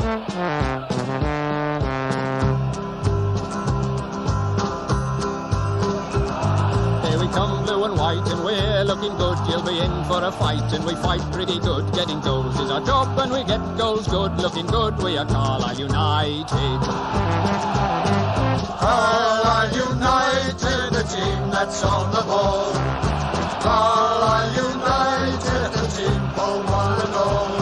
Here we come, blue and white, and we're looking good. You'll be in for a fight, and we fight pretty good. Getting goals is our job, and we get goals good. Looking good, we are Carlisle United. Carlisle United, the team that's on the ball. Carlisle United, the team for one and all.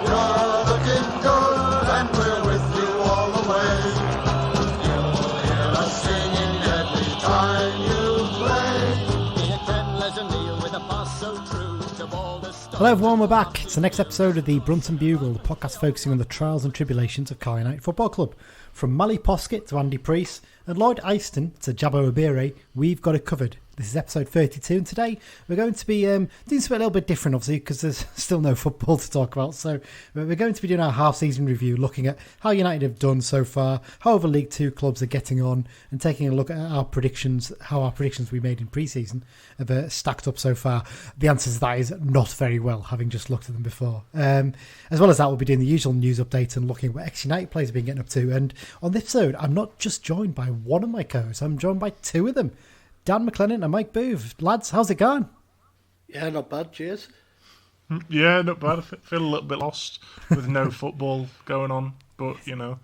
You're looking good, and we're with you all the way. You'll hear us singing every time you play. Here Ken Leisure with a pass so true to ball the star. Hello everyone, we're back. It's the next episode of the Brunton Bugle, the podcast focusing on the trials and tribulations of Carlisle United Football Club. From Mally Poskett to Andy Priest and Lloyd Eyston to Jabbo Abire, we've got it covered. This is episode 32, and today we're going to be doing something a little bit different, obviously, because there's still no football to talk about. So we're going to be doing our half-season review, looking at how United have done so far, how other League Two clubs are getting on, and taking a look at our predictions, how our predictions we made in pre-season have stacked up so far. The answer to that is not very well, having just looked at them before. As well as that, we'll be doing the usual news update and looking at what ex-United players have been getting up to. And on this episode, I'm not just joined by one of my co-hosts, I'm joined by two of them. Dan McLennan and Mike Booth. Lads, how's it going? Yeah, not bad, cheers. Yeah, not bad. I feel a little bit lost with no football going on, but, you know.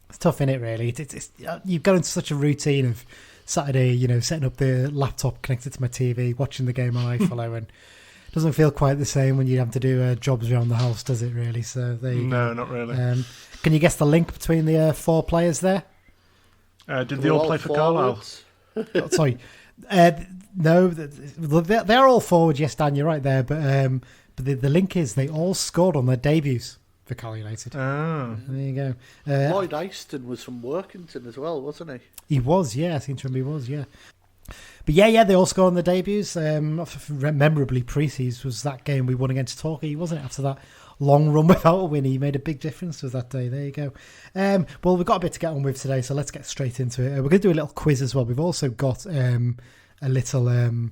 It's tough, innit, really? It's you've got into such a routine of Saturday, you know, setting up the laptop connected to my TV, watching the game on iFollow, and it doesn't feel quite the same when you have to do jobs around the house, does it, really? So there you go. No, not really. Can you guess the link between the four players there? Did they all play for Carlisle? Sorry. No, they're all forward. Yes, Dan, you're right there. But the link is they all scored on their debuts for Carlisle United. Oh. There you go. Lloyd Eyston was from Workington as well, wasn't he? He was, yeah. I seem to remember he was, yeah. But yeah, they all scored on their debuts. Memorably, pre-season was that game we won against Torquay, wasn't it? After that long run without a win, he made a big difference to us that day. There you go. Well, we've got a bit to get on with today, so let's get straight into it. We're going to do a little quiz as well. We've also got a little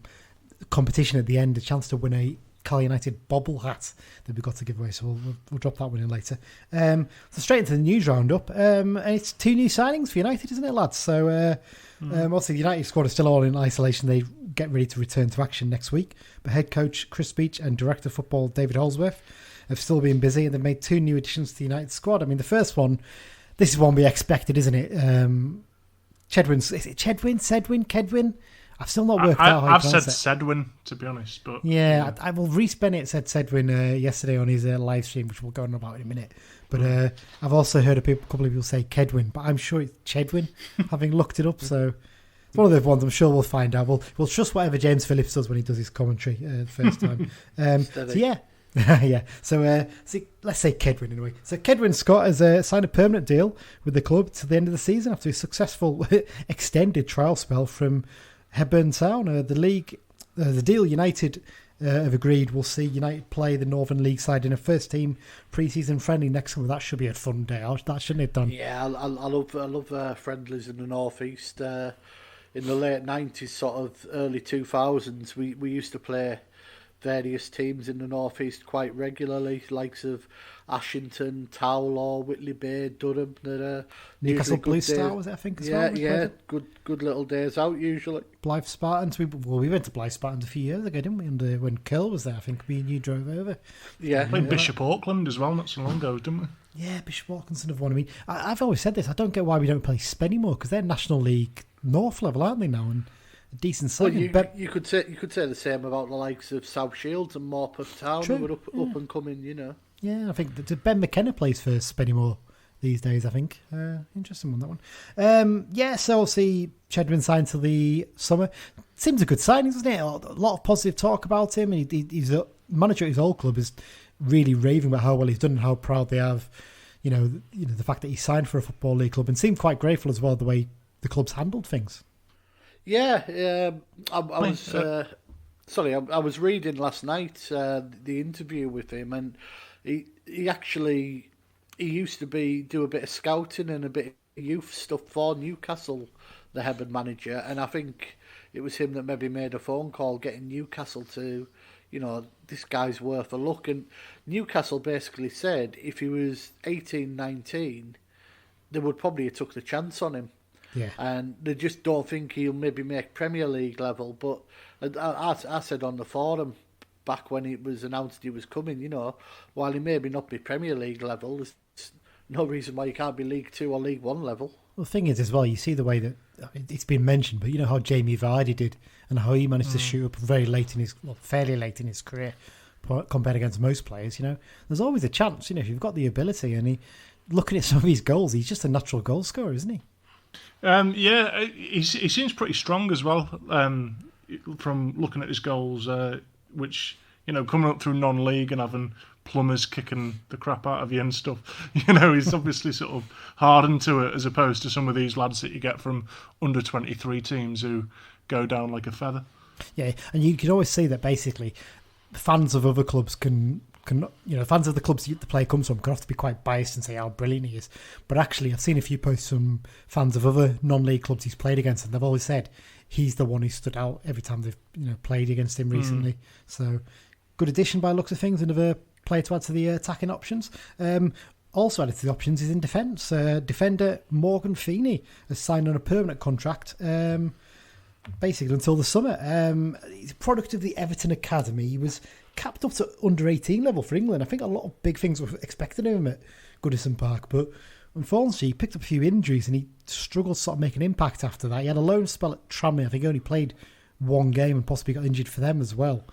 competition at the end, a chance to win a Carlisle United bobble hat that we've got to give away, so we'll drop that one in later. So straight into the news roundup, and it's two new signings for United, isn't it, lads? So obviously the United squad is still all in isolation. They get ready to return to action next week, but head coach Chris Beach and director of football David Holsworth have still been busy, and they've made two new additions to the United squad. I mean, the first one, this is one we expected, isn't it? Chedwin, is it Chedwin, Sedwin, Kedwin? I've still not worked out how I've to said pronounce it. Sedwin, to be honest. But yeah. I will. Reece Bennett said Sedwin yesterday on his live stream, which we'll go on about in a minute. But I've also heard a couple of people say Kedwin, but I'm sure it's Chedwin, having looked it up. So it's one of those ones I'm sure we'll find out. We'll trust whatever James Phillips does when he does his commentary the first time. So yeah. yeah, so let's say Kedwin anyway. So Kedwin Scott has signed a permanent deal with the club to the end of the season after a successful extended trial spell from Hebburn Town. The deal United have agreed will see United play the Northern League side in a first-team pre-season friendly next summer. That should be a fun day out. That shouldn't it, Dan? Yeah, I love friendlies in the North East. In the late 90s, sort of early 2000s, we used to play various teams in the North East quite regularly, likes of Ashington, Towlaw, Whitley Bay, Durham. Newcastle Blue Star, was it, I think, as well? Yeah, good little days out usually. Blythe Spartans. We went to Blythe Spartans a few years ago, didn't we? And when Curl was there, I think me and you drove over. Yeah. Played Bishop Auckland as well not so long ago, didn't we? Yeah, Bishop Auckland's another one. I mean, I've always said this. I don't get why we don't play Spen anymore, because they're National League North level, aren't they now? And a decent side. Well, you could say the same about the likes of South Shields and Morpeth Town, who were up and coming, you know. Yeah, I think that Ben McKenna plays for Spennymoor these days, I think. Interesting one, that one. Yeah, so obviously Chedwin signed till the summer. Seems a good signing, doesn't it? A lot of positive talk about him. And he's a manager at his old club is really raving about how well he's done and how proud they have, you know, the fact that he signed for a Football League club, and seemed quite grateful as well the way the club's handled things. Yeah, I was reading last night the interview with him, and he used to do a bit of scouting and a bit of youth stuff for Newcastle, the Hebburn manager, and I think it was him that maybe made a phone call getting Newcastle to, this guy's worth a look. And Newcastle basically said if he was 18, 19, they would probably have took the chance on him. Yeah. And they just don't think he'll maybe make Premier League level. But I said on the forum back when it was announced he was coming, while he maybe not be Premier League level, there's no reason why he can't be League 2 or League 1 level. Well, the thing is as well, you see the way that it's been mentioned, but you know how Jamie Vardy did and how he managed to shoot up fairly late in his career compared against most players. There's always a chance. If you've got the ability, and looking at some of his goals, he's just a natural goal scorer, isn't he? Yeah, he seems pretty strong as well. From looking at his goals, which coming up through non-league and having plumbers kicking the crap out of you and stuff, he's obviously sort of hardened to it, as opposed to some of these lads that you get from under 23 teams who go down like a feather. Yeah, and you can always see that basically fans of other clubs can fans of the clubs the player comes from can have to be quite biased and say how brilliant he is. But actually, I've seen a few posts from fans of other non-league clubs he's played against, and they've always said he's the one who stood out every time they've played against him recently. So good addition by the looks of things, another player to add to the attacking options. Also added to the options is in defence. Defender Morgan Feeney has signed on a permanent contract, basically until the summer. He's a product of the Everton Academy. He was capped up to under 18 level for England. I think a lot of big things were expected of him at Goodison Park, but unfortunately he picked up a few injuries and he struggled to sort of make an impact after that. He had a loan spell at Tranmere. I think he only played one game and possibly got injured for them as well.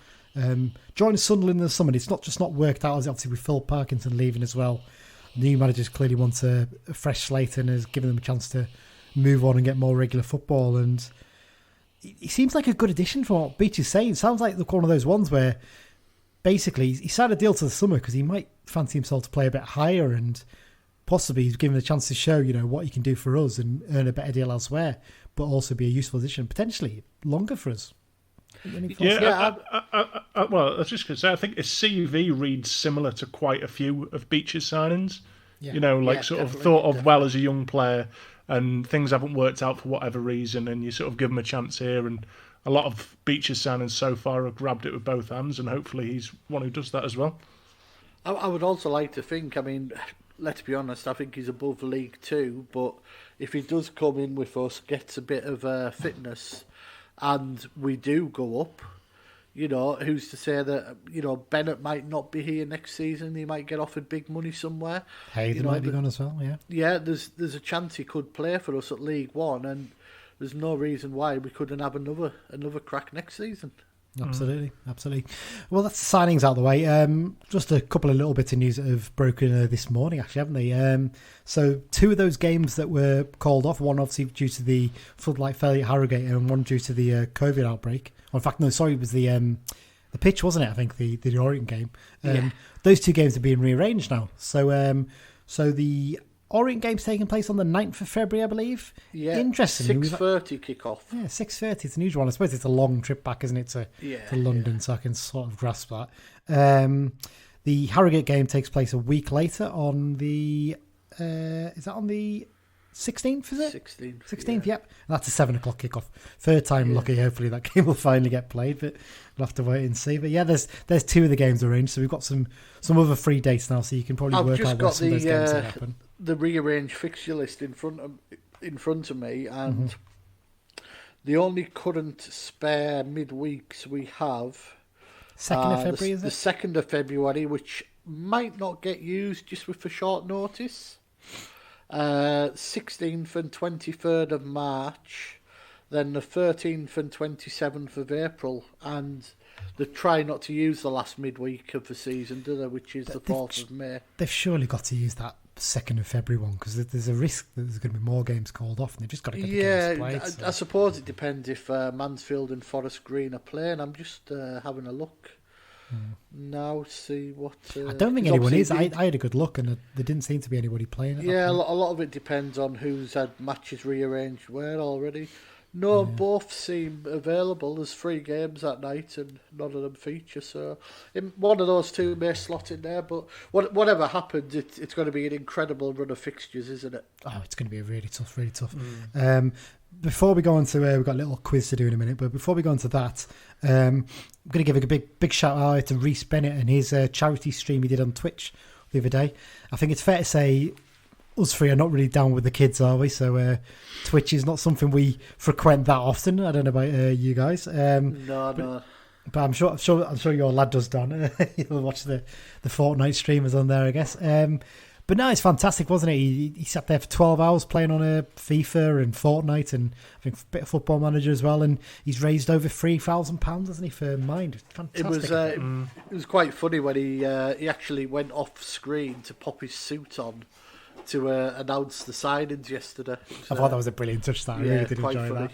Joined Sunderland in the summer. It's not worked out, as obviously with Phil Parkinson leaving as well. New managers clearly want a fresh slate and has given them a chance to move on and get more regular football. And he seems like a good addition from what Beach is saying. Sounds like one of those ones where basically he signed a deal to the summer because he might fancy himself to play a bit higher and possibly he's given a chance to show what he can do for us and earn a better deal elsewhere, but also be a useful addition, potentially longer for us. Yeah, well, I was just going to say, I think his CV reads similar to quite a few of Beach's signings. Yeah. Sort of thought of well as a young player, and things haven't worked out for whatever reason, and you sort of give him a chance here. And a lot of Beach's signings so far have grabbed it with both hands, and hopefully he's one who does that as well. I would also like to think, let's be honest, I think he's above League 2, but if he does come in with us, gets a bit of fitness, and we do go up, who's to say that, Bennett might not be here next season. He might get offered big money somewhere. Hayden might be gone as well, yeah. Yeah, there's a chance he could play for us at League 1, and there's no reason why we couldn't have another crack next season. Absolutely. Well, that's the signings out of the way. Just a couple of little bits of news that have broken this morning, actually, haven't they? So two of those games that were called off, one obviously due to the floodlight failure at Harrogate and one due to the COVID outbreak. Or in fact, no, sorry, it was the pitch, wasn't it? I think the Orient game. Those two games are being rearranged now. So the Orient game's taking place on the 9th of February, I believe. Yeah, interesting. 6:30 kick-off. Yeah, 6:30. It's an unusual one. I suppose it's a long trip back, isn't it, to London, so I can sort of grasp that. The Harrogate game takes place a week later on the... is that on the 16th, is it? 16th, yep. And that's a 7 o'clock kickoff. Third time lucky, hopefully that game will finally get played, but we'll have to wait and see. But yeah, there's two of the games arranged, so we've got some other free dates now, so you can probably work out where some of those games will happen. The rearranged fixture list in front of me, and the only current spare midweeks we have 2nd of February, is it? The 2nd of February, which might not get used just with a short notice. 16th and 23rd of March, then the 13th and 27th of April, and they try not to use the last midweek of the season, do they? Which is the 4th of May. They've surely got to use that 2nd of February one, because there's a risk that there's going to be more games called off, and they've just got to get the games played. So. I suppose it depends if Mansfield and Forest Green are playing. I'm just having a look now, see what... I don't think anyone is. I had a good look, and there didn't seem to be anybody playing. Yeah, a lot of it depends on who's had matches rearranged where already. No, both seem available. There's 3 games that night and none of them feature. So one of those two may slot in there. But whatever happens, it's going to be an incredible run of fixtures, isn't it? Oh, it's going to be really tough. before we go on to, we've got a little quiz to do in a minute, but before we go on to that, I'm going to give a big shout out to Reece Bennett and his charity stream he did on Twitch the other day. I think it's fair to say us three are not really down with the kids, are we? So Twitch is not something we frequent that often. I don't know about you guys. No. But I'm sure your lad does, Don. He'll watch the Fortnite streamers on there, I guess. But no, it's fantastic, wasn't it? He sat there for 12 hours playing on a FIFA and Fortnite and I think a bit of Football Manager as well. And he's raised over £3,000, hasn't he, for Mind? Fantastic. It was quite funny when he actually went off screen to pop his suit on to announce the signings yesterday. I thought that was a brilliant touch. That I really did enjoy funny. that.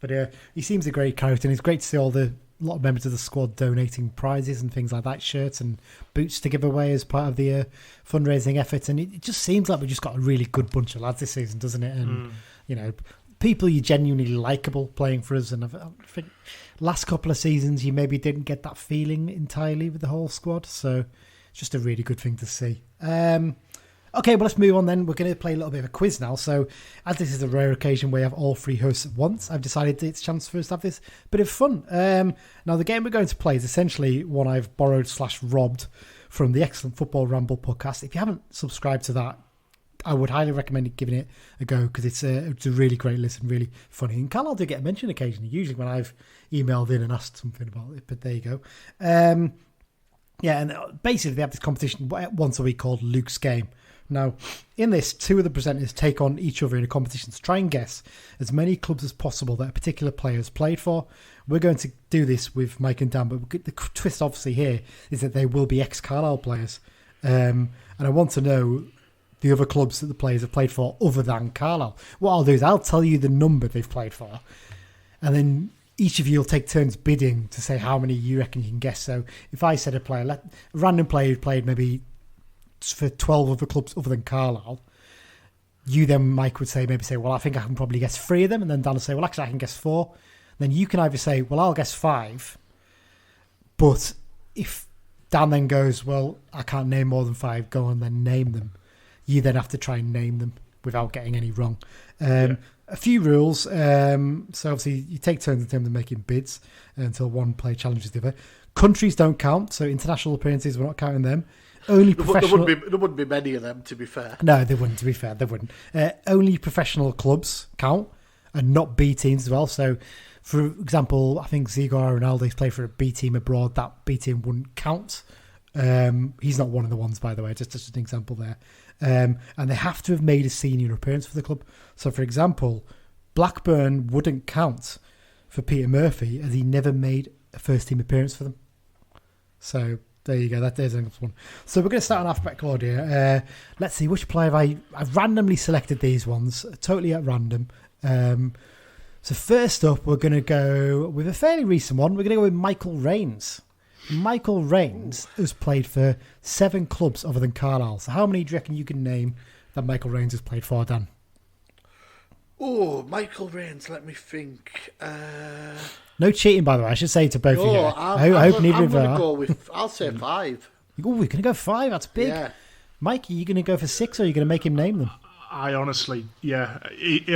But he seems a great character, and it's great to see a lot of members of the squad donating prizes and things like that, shirts and boots to give away as part of the fundraising effort. And it just seems like we've just got a really good bunch of lads this season, doesn't it? And you know, people you genuinely likeable playing for us. And I think last couple of seasons you maybe didn't get that feeling entirely with the whole squad. So it's just a really good thing to see. Okay, well, let's move on then. We're going to play a little bit of a quiz now. So, as this is a rare occasion where you have all three hosts at once, I've decided it's a chance for us to have this bit of fun. Now, the game we're going to play is essentially one I've borrowed/robbed from the Excellent Football Ramble podcast. If you haven't subscribed to that, I would highly recommend giving it a go because it's a really great listen, really funny. And Carlisle do get a mention occasionally, usually when I've emailed in and asked something about it, but there you go. Yeah, and basically they have this competition once a week called Luke's Game. Now, in this, two of the presenters take on each other in a competition to try and guess as many clubs as possible that a particular player has played for. We're going to do this with Mike and Dan, but the twist obviously here is that they will be ex-Carlisle players. And I want to know the other clubs that the players have played for other than Carlisle. What I'll do is I'll tell you the number they've played for, and then each of you will take turns bidding to say how many you reckon you can guess. So if I said a random player who played maybe for 12 other clubs other than Carlisle, you then, Mike, would say, well, I think I can probably guess 3 of them. And then Dan will say, well, actually, I can guess 4. Then you can either say, well, I'll guess 5. But if Dan then goes, well, I can't name more than 5, go on then name them. You then have to try and name them without getting any wrong. A few rules. So obviously, you take turns in terms of making bids until one player challenges the other. Countries don't count. So international appearances, we're not counting them. Only professional. There wouldn't be many of them, to be fair. No, there wouldn't. To be fair, there wouldn't. Only professional clubs count, and not B teams as well. So, for example, I think Zigo Ronaldo's played for a B team abroad. That B team wouldn't count. He's not one of the ones, by the way. Just an example there. And they have to have made a senior appearance for the club. So, for example, Blackburn wouldn't count for Peter Murphy as he never made a first team appearance for them. So. There you go. There's one. So we're going to start on alphabetical order here. Let's see which player I've randomly selected these ones, totally at random. So first up, we're going to go with a fairly recent one. We're going to go with Michael Raines. Michael Raines has played for 7 clubs other than Carlisle. So how many do you reckon you can name that Michael Raines has played for, Dan? Oh, Michael Raines. Let me think. No cheating, by the way. I should say to both of you. I hope neither of you are. I'll say 5. Oh, we're going to go 5. That's big. Yeah. Mike, are you going to go for 6 or are you going to make him name them? I honestly, he'll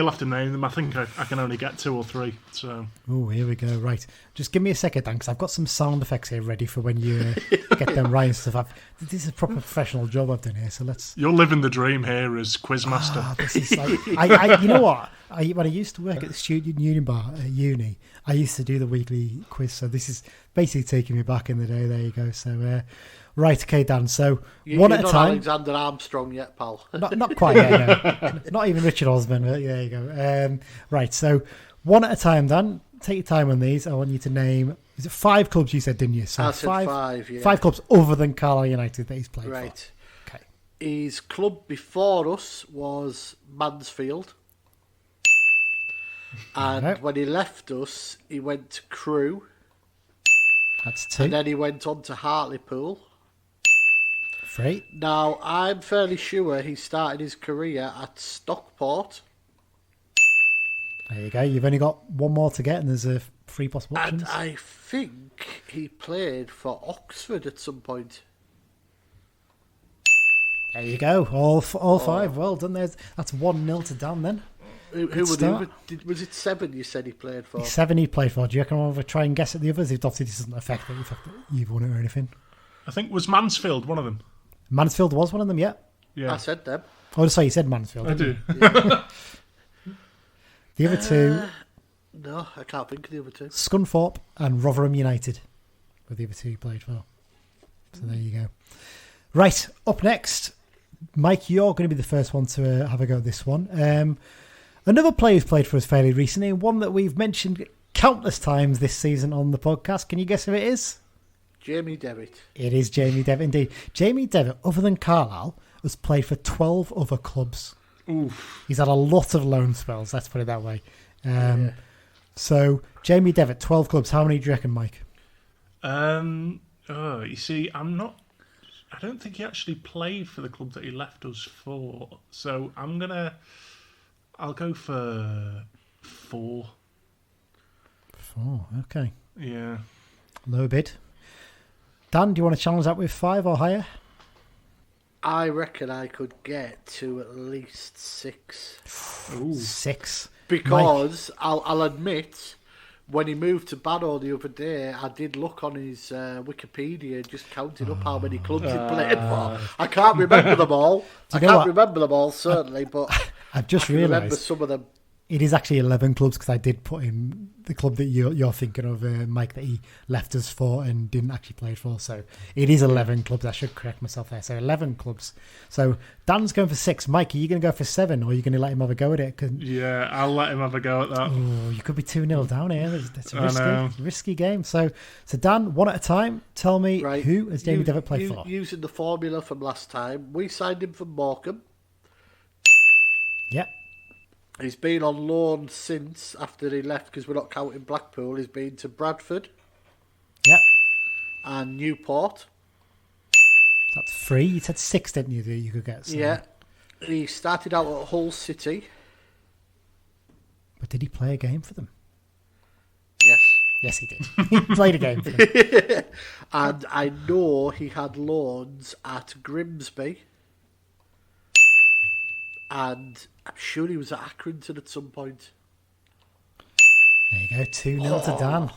have to name them. I think I can only get 2 or 3. So. Oh, here we go. Right. Just give me a second, Dan, because I've got some sound effects here ready for when you get them right and stuff. This is a proper professional job I've done here, so let's... You're living the dream here as quizmaster. This is like... you know what? When I used to work at the student union bar at uni, I used to do the weekly quiz, so this is basically taking me back in the day. There you go. So... Right, okay, Dan. So one at a time. Alexander Armstrong yet, pal? Not quite yet. No. Not even Richard Osman. There you go. Right, so one at a time, Dan. Take your time on these. I want you to name. Is it 5 clubs you said, didn't you? So I said 5. Yeah. 5 clubs other than Carlisle United that he's played for. Right. Okay. His club before us was Mansfield, and when he left us, he went to Crewe. That's 2. And then he went on to Hartlepool. 3. Now, I'm fairly sure he started his career at Stockport. There you go. You've only got one more to get, and there's 3 possible options. And I think he played for Oxford at some point. There you go. All 5. Well done. That's 1-0 to Dan then. Who were the other? Was it 7 you said he played for? 7 he played for. Do you reckon I'll try and guess at the others? It obviously doesn't affect the fact that you've won it or anything. I think was Mansfield one of them. Mansfield was one of them, yeah. Yeah. I said them. Oh, sorry, you said Mansfield. I do. Yeah. The other two... No, I can't think of the other two. Scunthorpe and Rotherham United were the other two he played for. So there you go. Right, up next, Mike, you're going to be the first one to have a go at this one. Another player who's played for us fairly recently, one that we've mentioned countless times this season on the podcast. Can you guess who it is? Jamie Devitt. It is Jamie Devitt, indeed. Jamie Devitt, other than Carlisle, has played for 12 other clubs. Oof. He's had a lot of loan spells, let's put it that way. So, Jamie Devitt, 12 clubs. How many do you reckon, Mike? You see, I don't think he actually played for the club that he left us for. So I'll go for 4. 4, okay. Yeah. Low bid. Dan, do you want to challenge that with 5 or higher? I reckon I could get to at least 6. Ooh. 6. Because I'll admit, when he moved to Barrow the other day, I did look on his Wikipedia and just counted up how many clubs he played for. I can't remember them all. I can't remember them all, certainly, but I've just I can remember realised some of them. it is actually 11 clubs because I did put in the club that you're thinking of, Mike, that he left us for and didn't actually play for. So it is 11 clubs. I should correct myself there. So 11 clubs. So Dan's going for 6. Mike, are you going to go for 7 or are you going to let him have a go at it? Yeah, I'll let him have a go at that. Oh, you could be 2-0 down here. It's a risky game. So Dan, one at a time. Tell me who has Jamie Devitt played for? Using the formula from last time, we signed him from Morecambe. Yeah. He's been on loan since after he left because we're not counting Blackpool. He's been to Bradford. Yeah. And Newport. That's 3. You said 6, didn't you, that you could get? So. Yeah. He started out at Hull City. But did he play a game for them? Yes. Yes, he did. He played a game for them. And I know he had loans at Grimsby. And I'm sure he was at Accrington at some point. There you go, 2-0 to Dan.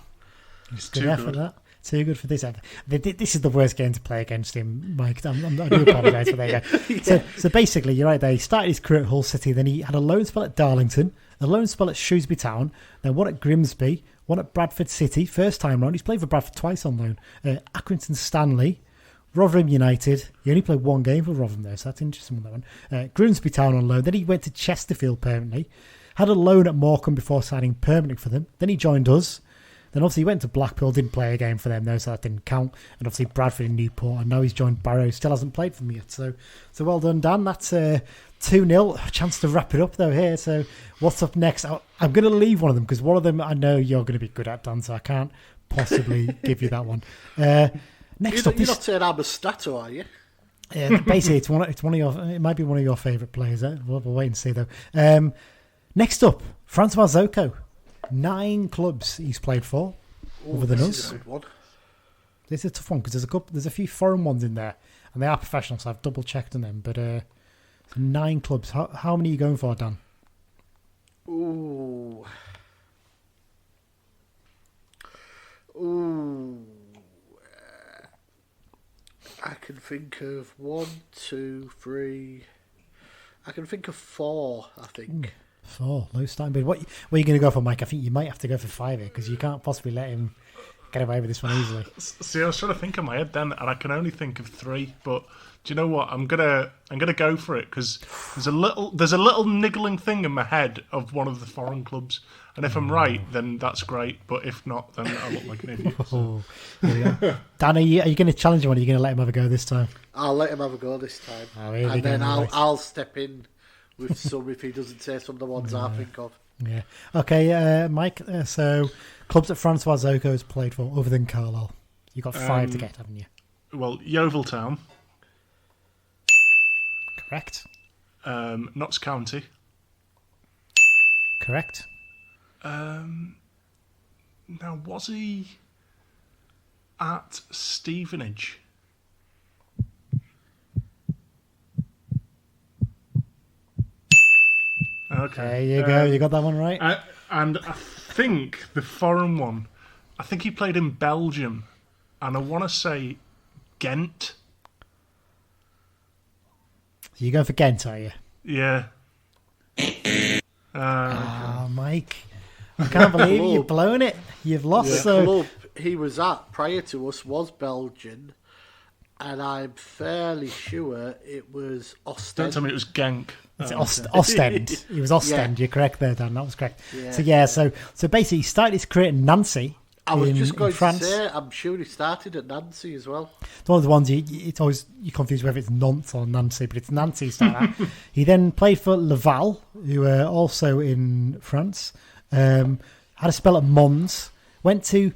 It's good effort, that. Too good for this. This is the worst game to play against him, Mike. I do apologise, but there you go. So basically, you're right there. He started his career at Hull City, then he had a loan spell at Darlington, a loan spell at Shrewsbury Town, then one at Grimsby, one at Bradford City, first time round. He's played for Bradford twice on loan. Accrington Stanley, Rotherham United. He only played 1 game for Rotherham there, so that's interesting on that one. Grimsby Town on loan. Then he went to Chesterfield permanently. Had a loan at Morecambe before signing permanently for them. Then he joined us. Then obviously he went to Blackpool, didn't play a game for them though, so that didn't count. And obviously Bradford and Newport, and now he's joined Barrow. Still hasn't played for them yet. So well done, Dan. That's 2-0. A chance to wrap it up though here. So what's up next? I'm going to leave one of them because one of them I know you're going to be good at, Dan, so I can't possibly give you that one. Next up, you're not saying I'm a stato, are you? Basically, it's one of your. It might be one of your favourite players. We'll wait and see though. Next up, Francois Zoko. 9 clubs he's played for, other than us. This is a good one. This is a tough one because there's a few foreign ones in there, and they are professional, so I've double checked on them. But 9 clubs. How many are you going for, Dan? Ooh. I can think of 1, 2, 3. I can think of 4. I think. 4, low starting bid. What are you going to go for, Mike? I think you might have to go for 5 here because you can't possibly let him get away with this one easily. See, I was trying to think in my head then, and I can only think of 3. But do you know what? I'm gonna go for it because there's a little niggling thing in my head of one of the foreign clubs, and if I'm right, then that's great. But if not, then I look like an idiot. So. Dan, are you going to challenge him, or are you going to let him have a go this time? I'll let him have a go this time, and then I'll step in with some if he doesn't say some of the ones I think of. Yeah. Okay, Mike. So, clubs that Francois Zoko has played for, other than Carlisle. You've got 5 to get, haven't you? Well, Yeovil Town. Correct. Notts County. Correct. Now, was he at Stevenage? Okay. There you go. You got that one right. And I think the foreign one, I think he played in Belgium, and I want to say Ghent. You going for Ghent, are you? Yeah. Mike. I can't believe you've blown it. You've lost. The So club he was at prior to us was Belgian, and I'm fairly sure it was Ostend. Don't tell me it was Genk. it's Ostend. It was Ostend. Yeah. You're correct there, Dan. That was correct. Yeah. So basically, he started his career in Nancy. I was in, just going in France. to say, I'm sure he started at Nancy as well. It's one of the ones it's always you confuse whether it's Nantes or Nancy, but it's Nancy he started at. He then played for Laval, who were also in France. Had a spell at Mons. Went to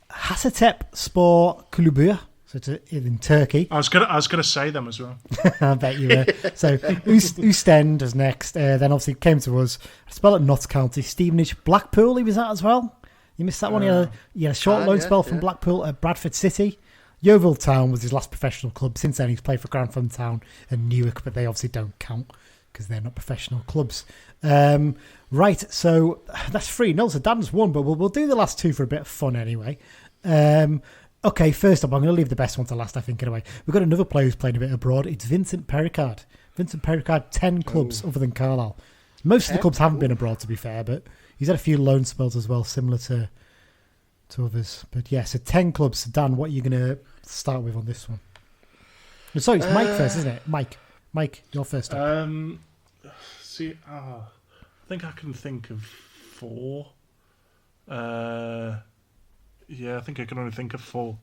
Hasatep Spor Kulübü, so it's in Turkey. I was gonna say them as well. I bet you were. So Ostend was next. Then obviously came to us. Had a spell at Notts County. Stevenage, Blackpool. He was at as well. You missed that one. He had a short loan spell from Blackpool at Bradford City. Yeovil Town was his last professional club. Since then, he's played for Grantham Town and Newark, but they obviously don't count because they're not professional clubs. Right, so that's 3-0. So Dan's won, but we'll do the last two for a bit of fun anyway. Okay, first up, I'm going to leave the best one to last, I think, anyway. We've got another player who's playing a bit abroad. It's Vincent Pericard. Vincent Pericard, 10 clubs other than Carlisle. Most of the clubs haven't been abroad, to be fair, but he's had a few loan spells as well, similar to others. But yeah, so 10 clubs. So Dan, what are you going to start with on this one? Sorry, it's Mike first, isn't it? Mike, you're first up. I think I can think of 4. Yeah, I think I can only think of 4.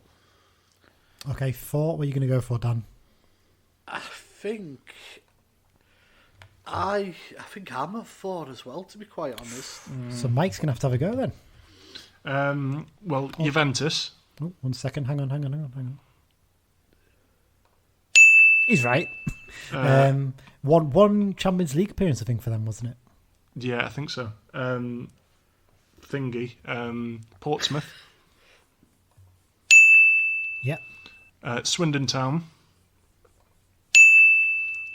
Okay, 4. What are you going to go for, Dan? I think I'm at 4 as well, to be quite honest. So Mike's going to have a go then. Juventus. Oh, 1 second. Hang on. He's right. One Champions League appearance, I think, for them, wasn't it? Yeah, I think so. Portsmouth. Yeah. Swindon Town.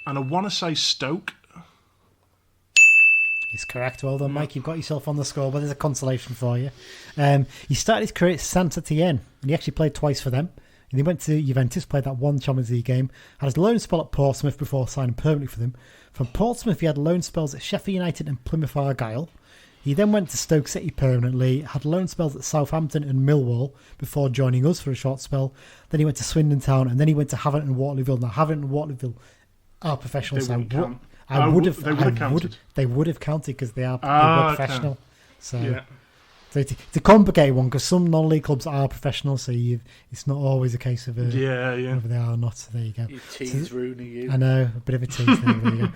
And I want to say Stoke. It's correct. Well done, Mike. You've got yourself on the score, but there's a consolation for you. He started his career at Saint Etienne, and he actually played twice for them. And he went to Juventus, played that one Champions League game, had his loan spell at Portsmouth before signing permanently for them. From Portsmouth, he had loan spells at Sheffield United and Plymouth Argyle. He then went to Stoke City permanently, had loan spells at Southampton and Millwall before joining us for a short spell. Then he went to Swindon Town, and then he went to Havant and Waterlooville. Now, Havant and Waterlooville are professional. They wouldn't count. They would have counted because they were professional. Okay. So, yeah. So it's a complicated one because some non-league clubs are professional, so it's not always a case of whether they are or not. So there you go. You tease Rooney, you. I know, a bit of a tease there. There you go.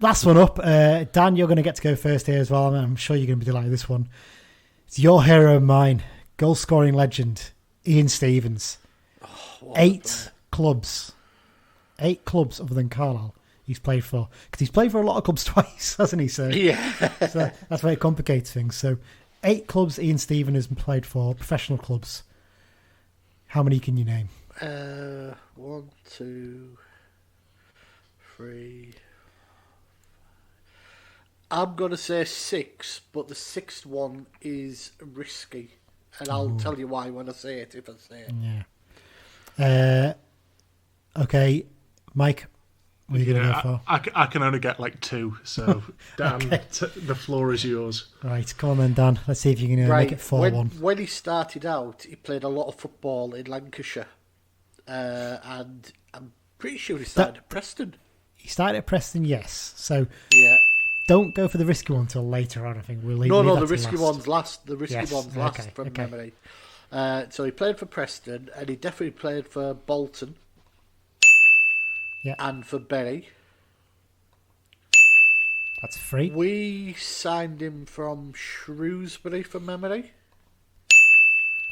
Last one up. Dan, you're going to get to go first here as well. I'm sure you're going to be delighted with this one. It's your hero and mine, goal-scoring legend, Ian Stevens. 8 clubs. 8 clubs other than Carlisle he's played for. Because he's played for a lot of clubs twice, hasn't he, sir? Yeah. So that's why it complicates things. So 8 clubs Ian Stevens has played for, professional clubs. How many can you name? 1, 2, 3. I'm going to say 6, but the 6th one is risky. And I'll tell you why when I say it, if I say it. Yeah. Okay, Mike, what are you going to go for? I can only get like 2, so Dan, Okay. The floor is yours. Right, come on then, Dan. Let's see if you can make it 4-1. When he started out, he played a lot of football in Lancashire. And I'm pretty sure he started at Preston. He started at Preston, yes. So Yeah. don't go for the risky one until later on, I think. We'll leave No, that the to risky last. one's last. The risky Yes, one's last okay, from okay. memory. So he played for Preston, and he definitely played for Bolton. Yeah. And for Bury. That's 3. We signed him from Shrewsbury from memory.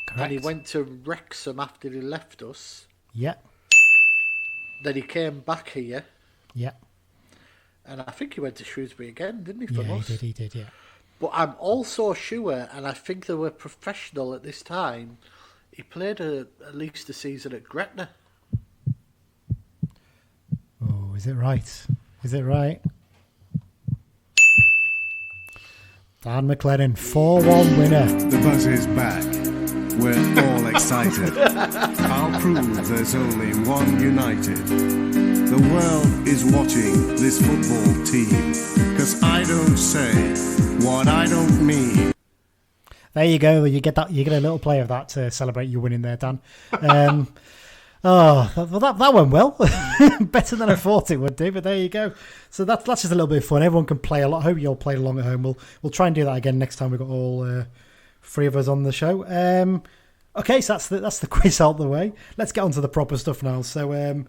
Correct. And he went to Wrexham after he left us. Yeah. Then he came back here. Yeah. And I think he went to Shrewsbury again, didn't he, from Yeah, us? he did, yeah. But I'm also sure, and I think they were professional at this time, he played at least a season at Gretna. Oh, is it right? Is it right? Dan McLennan, 4-1 winner. The buzz is back. We're all excited. I'll prove there's only one United. The world is watching this football team, 'cause I don't say what I don't mean. There you go. You get a little play of that to celebrate you winning there, Dan. That went well. Better than I thought it would do, but there you go. So that's just a little bit of fun. Everyone can play a lot. I hope you all played along at home. We'll try and do that again next time we've got all three of us on the show. Okay, so that's the quiz out the way. Let's get on to the proper stuff now. So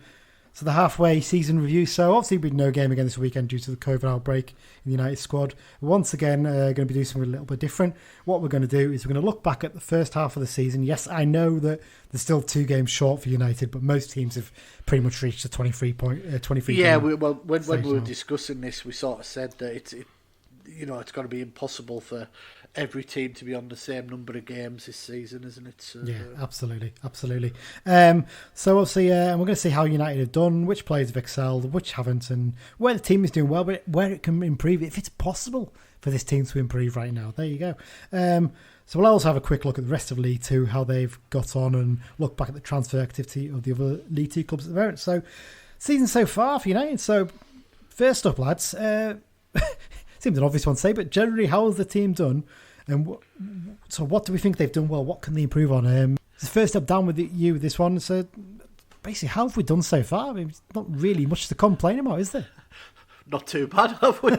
the halfway season review. So obviously we had no game again this weekend due to the COVID outbreak in the United squad. Once again, going to be doing something a little bit different. What we're going to do is we're going to look back at the first half of the season. Yes, I know that there's still 2 games short for United, but most teams have pretty much reached the 23. Yeah, when we were discussing this, we sort of said that it's going to be impossible for every team to be on the same number of games this season, isn't it? So, yeah, absolutely. So obviously, we're going to see how United have done, which players have excelled, which haven't, and where the team is doing well, but where it can improve, if it's possible for this team to improve right now. There you go. So we'll also have a quick look at the rest of League 2, how they've got on, and look back at the transfer activity of the other League 2 clubs at the moment. So, season so far for United. So, first up, lads, seems an obvious one to say, but generally, how has the team done? And so what do we think they've done well? What can they improve on? First up, down with you with this one. So basically, how have we done so far? I mean, it's not really much to complain about, is there? Not too bad, have we?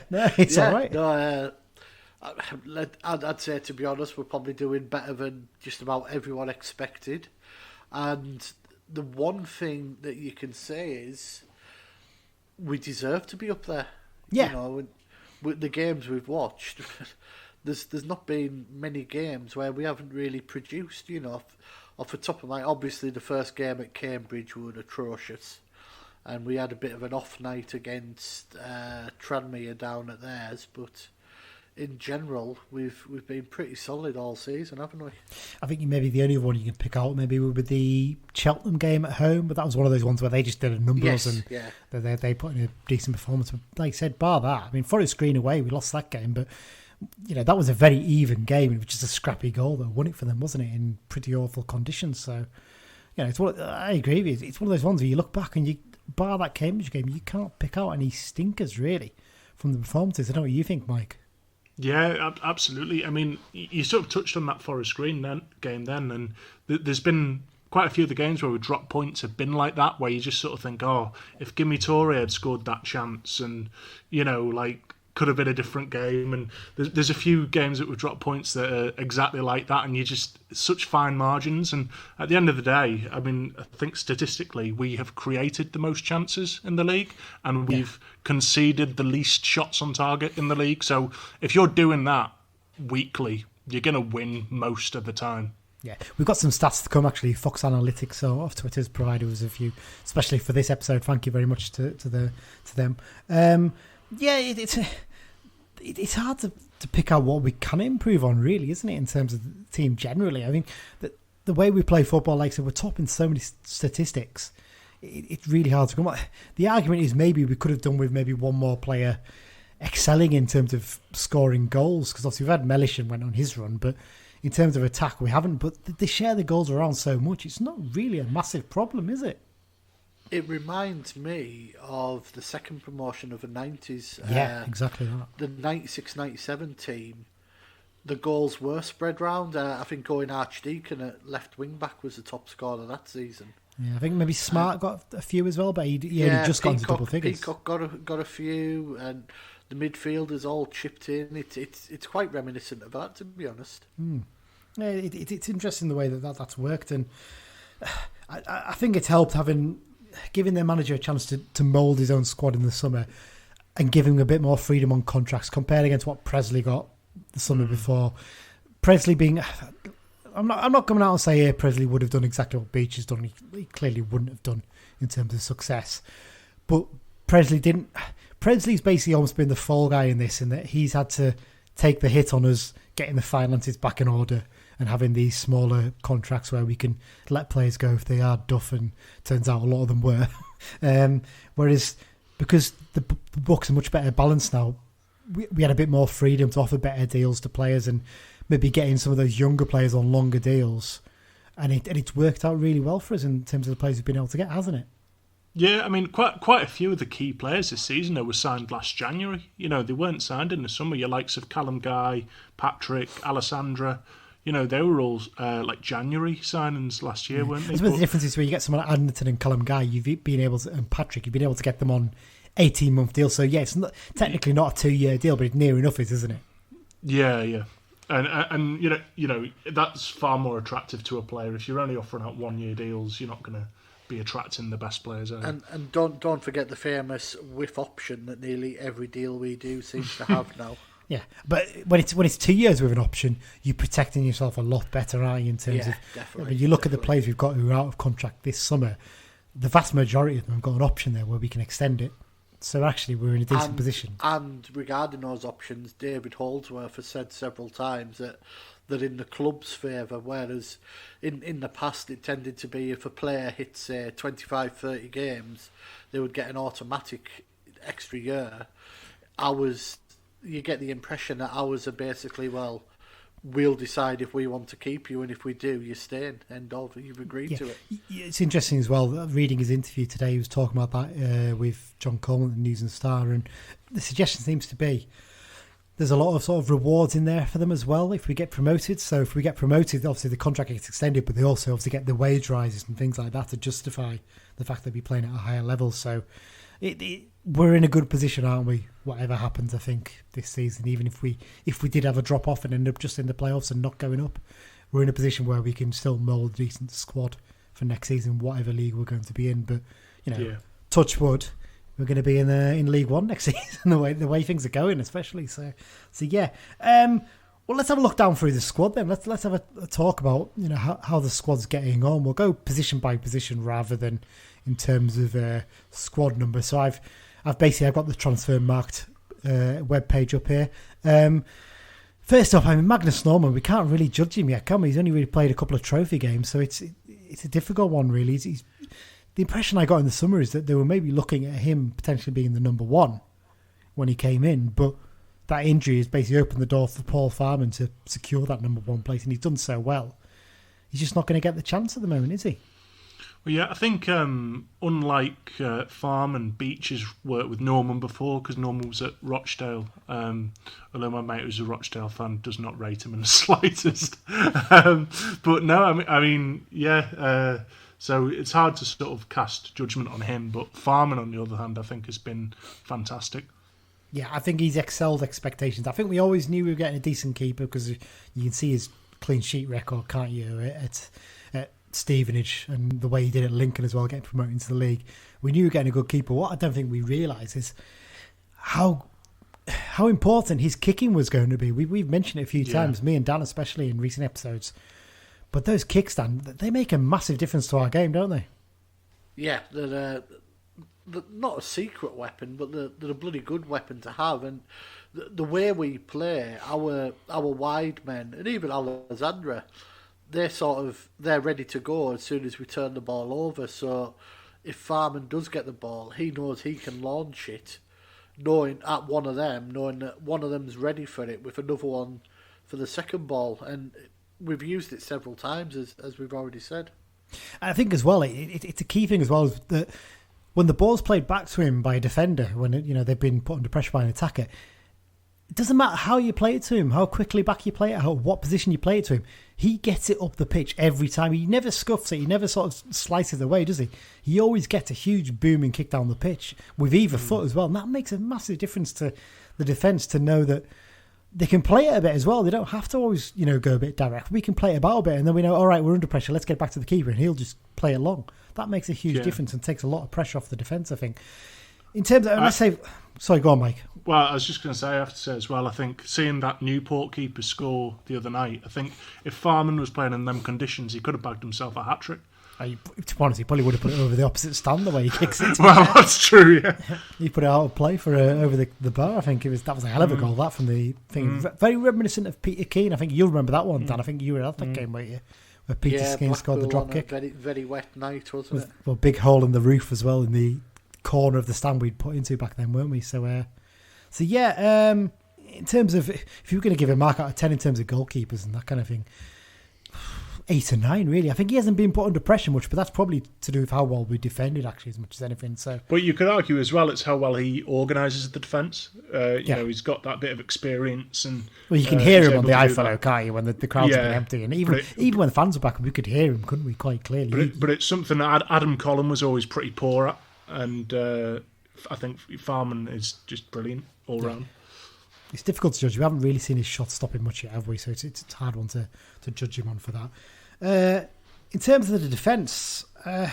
No, it's all right. No, I'd say, to be honest, we're probably doing better than just about everyone expected. And the one thing that you can say is we deserve to be up there. Yeah. With the games we've watched, there's not been many games where we haven't really produced. Off the top of my, obviously the first game at Cambridge was atrocious, and we had a bit of an off night against Tranmere down at theirs. But in general, we've been pretty solid all season, haven't we? I think maybe the only one you can pick out maybe would be the Cheltenham game at home, but that was one of those ones where they just did a numbers they put in a decent performance. But like I said, bar that, I mean, Forest Green away, we lost that game, but that was a very even game. It was just a scrappy goal that won it for them, wasn't it? In pretty awful conditions. So, I agree with you. It's one of those ones where you look back and you bar that Cambridge game, you can't pick out any stinkers really from the performances. I don't know what you think, Mike. Yeah, absolutely. I mean, you sort of touched on that Forest Green game then, and there's been quite a few of the games where we drop points have been like that, where you just sort of think, oh, if Gimme Torre had scored that chance, and could have been a different game. And there's a few games that we've dropped points that are exactly like that, and such fine margins. And at the end of the day, I mean, I think statistically we have created the most chances in the league, and we've conceded the least shots on target in the league. So if you're doing that weekly, you're going to win most of the time. Yeah, we've got some stats to come actually. Fox Analytics off Twitter's provided us a few, especially for this episode. Thank you very much to them. It's hard to pick out what we can improve on, really, isn't it, in terms of the team generally? I mean, the way we play football, like I said, we're top in so many statistics. It's really hard to come up. The argument is maybe we could have done with maybe one more player excelling in terms of scoring goals, because obviously we've had Mellish and went on his run, but in terms of attack, we haven't. But they share the goals around so much. It's not really a massive problem, is it? It reminds me of the second promotion of the 90s. Yeah, exactly that. The 96-97 team, the goals were spread round. I think Owen Archdeacon at left wing-back was the top scorer that season. Yeah, I think maybe Smart got a few as well, but he only just got into double figures. Peacock got a few, and the midfielders all chipped in. It's quite reminiscent of that, to be honest. Yeah, it's interesting the way that's worked, and I think it's helped giving their manager a chance to mould his own squad in the summer and giving him a bit more freedom on contracts compared against what Presley got the summer before. Presley being... I'm not coming out and say Presley would have done exactly what Beach has done. He clearly wouldn't have done in terms of success. But Presley didn't... Presley's basically almost been the fall guy in this, in that he's had to take the hit on us getting the finances back in order and having these smaller contracts where we can let players go if they are duff, and turns out a lot of them were. Whereas, because the books are much better balanced now, we had a bit more freedom to offer better deals to players and maybe getting some of those younger players on longer deals. And it's worked out really well for us in terms of the players we've been able to get, hasn't it? Yeah, I mean, quite a few of the key players this season though were signed last January. You know, they weren't signed in the summer. Your likes of Callum Guy, Patrick, Alessandra, you know, they were all like January signings last year, weren't they? I suppose the difference is where you get someone like Anderton and Callum Guy, and Patrick, you've been able to get them on 18-month deals. So yeah, it's technically not a 2-year deal, but it near enough is, isn't it? Yeah. And you know that's far more attractive to a player. If you're only offering out 1-year deals, you're not going to be attracting the best players. And don't forget the famous whiff option that nearly every deal we do seems to have now. Yeah, but when it's 2 years with an option, you're protecting yourself a lot better, aren't you? In terms of definitely. You look at the players we've got who are out of contract this summer, the vast majority of them have got an option there where we can extend it. So actually, we're in a decent position. And regarding those options, David Holdsworth has said several times that in the club's favour, whereas in the past it tended to be if a player hits, say, 25, 30 games, they would get an automatic extra year. You get the impression that ours are basically, well, we'll decide if we want to keep you, and if we do, you're staying. End of. You've agreed to it. It's interesting as well, reading his interview today, he was talking about that with John Coleman at the News and Star, and the suggestion seems to be there's a lot of sort of rewards in there for them as well if we get promoted. So if we get promoted, obviously the contract gets extended, but they also obviously get the wage rises and things like that to justify the fact that we're playing at a higher level. So we're in a good position, aren't we? Whatever happens, I think, this season, even if we did have a drop off and end up just in the playoffs and not going up, we're in a position where we can still mould a decent squad for next season, whatever league we're going to be in. But touch wood, we're going to be in League One next season. the way things are going, especially. So yeah. Well, let's have a look down through the squad then. Let's have a talk about how the squad's getting on. We'll go position by position rather than in terms of squad number. So I've got the transfer marked web page up here. First off, Magnus Norman. We can't really judge him yet, can we? He's only really played a couple of trophy games, so it's a difficult one, really. The impression I got in the summer is that they were maybe looking at him potentially being the number one when he came in, but that injury has basically opened the door for Paul Farman to secure that number one place, and he's done so well. He's just not going to get the chance at the moment, is he? Well, yeah, I think unlike Farman, Beach has worked with Norman before because Norman was at Rochdale. Although my mate who's a Rochdale fan does not rate him in the slightest. But no, so it's hard to sort of cast judgment on him. But Farman, on the other hand, I think has been fantastic. Yeah, I think he's excelled expectations. I think we always knew we were getting a decent keeper because you can see his clean sheet record, can't you, at Stevenage and the way he did at Lincoln as well, getting promoted into the league. We knew we were getting a good keeper. What I don't think we realised is how important his kicking was going to be. We've mentioned it a few times, me and Dan especially in recent episodes. But those kicks, Dan, they make a massive difference to our game, don't they? Yeah, they're not a secret weapon, but they're a bloody good weapon to have. And the way we play, our wide men, and even Alessandra, they're ready to go as soon as we turn the ball over. So if Farman does get the ball, he knows he can launch it, knowing that one of them's ready for it with another one for the second ball. And we've used it several times, as we've already said. I think as well, it's a key thing as well that when the ball's played back to him by a defender, when they've been put under pressure by an attacker, it doesn't matter how you play it to him, how quickly back you play it, what position you play it to him. He gets it up the pitch every time. He never scuffs it. He never sort of slices it away, does he? He always gets a huge booming kick down the pitch with either foot as well. And that makes a massive difference to the defence to know that they can play it a bit as well. They don't have to always, go a bit direct. We can play it about a bit and then we know, all right, we're under pressure. Let's get back to the keeper and he'll just play it long. That makes a huge difference and takes a lot of pressure off the defence, I think. In terms of, let's say... Sorry, go on, Mike. Well, I was just going to say, I have to say as well, I think seeing that Newport keeper score the other night, I think if Farman was playing in them conditions, he could have bagged himself a hat-trick. To be honest, he probably would have put it over the opposite stand the way he kicks it. Well, that's true, yeah. He put it out of play for over the bar. I think that was a hell of a goal, that, from the thing. Very reminiscent of Peter Keane. I think you'll remember that one, Dan. I think you were at that game, weren't you? Where Peter Keane scored the drop kick. Very, very wet night, wasn't it? Well, big hole in the roof as well in the corner of the stand we'd put into back then, weren't we? So So yeah, in terms of if you were going to give a mark out of 10 in terms of goalkeepers and that kind of thing, 8 or 9 really. I think he hasn't been put under pressure much, but that's probably to do with how well we defended actually as much as anything. So, but you could argue as well it's how well he organises the defence. You know, he's got that bit of experience, and well, you can hear him on the iPhone, can't you, when the crowd's been empty, and even when the fans were back, we could hear him, couldn't we, quite clearly? But it's something that Adam Collin was always pretty poor at, and I think Farman is just brilliant all round. It's difficult to judge. We haven't really seen his shot stopping much yet, have we? So it's a hard one to judge him on for that. In terms of the defence, I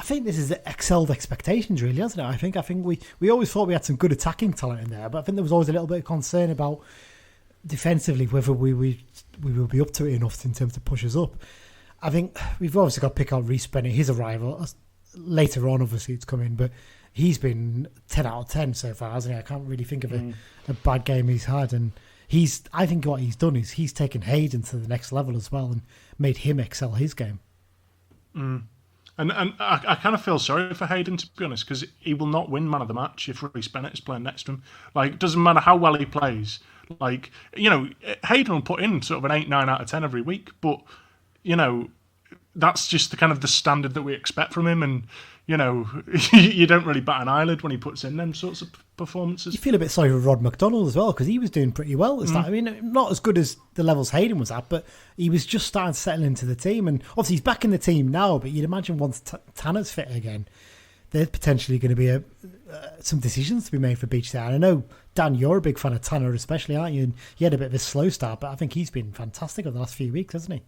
think this is excelled expectations, really, hasn't it? I think we always thought we had some good attacking talent in there, but I think there was always a little bit of concern about defensively whether we will be up to it enough in terms to push us up. I think we've obviously got to pick out Reece Bennett, his arrival. Later on, obviously, it's come in, but he's been 10 out of 10 so far, hasn't he? I can't really think of a bad game he's had, and I think what he's done is he's taken Hayden to the next level as well and made him excel his game. And I kind of feel sorry for Hayden, to be honest, because he will not win man of the match if Reece Bennett is playing next to him. Like, it doesn't matter how well he plays. Like, you know, Hayden will put in sort of an 8, 9 out of 10 every week, but, you know, that's just the kind of the standard that we expect from him, and you know, you don't really bat an eyelid when he puts in them sorts of performances. You feel a bit sorry for Rod McDonald as well, because he was doing pretty well at that. I mean, not as good as the levels Hayden was at, but he was just starting to settle into the team, and obviously he's back in the team now, but you'd imagine once Tanner's fit again, there's potentially going to be some decisions to be made for Beach there. And I know, Dan, you're a big fan of Tanner especially, aren't you? And he had a bit of a slow start, but I think he's been fantastic over the last few weeks, hasn't he?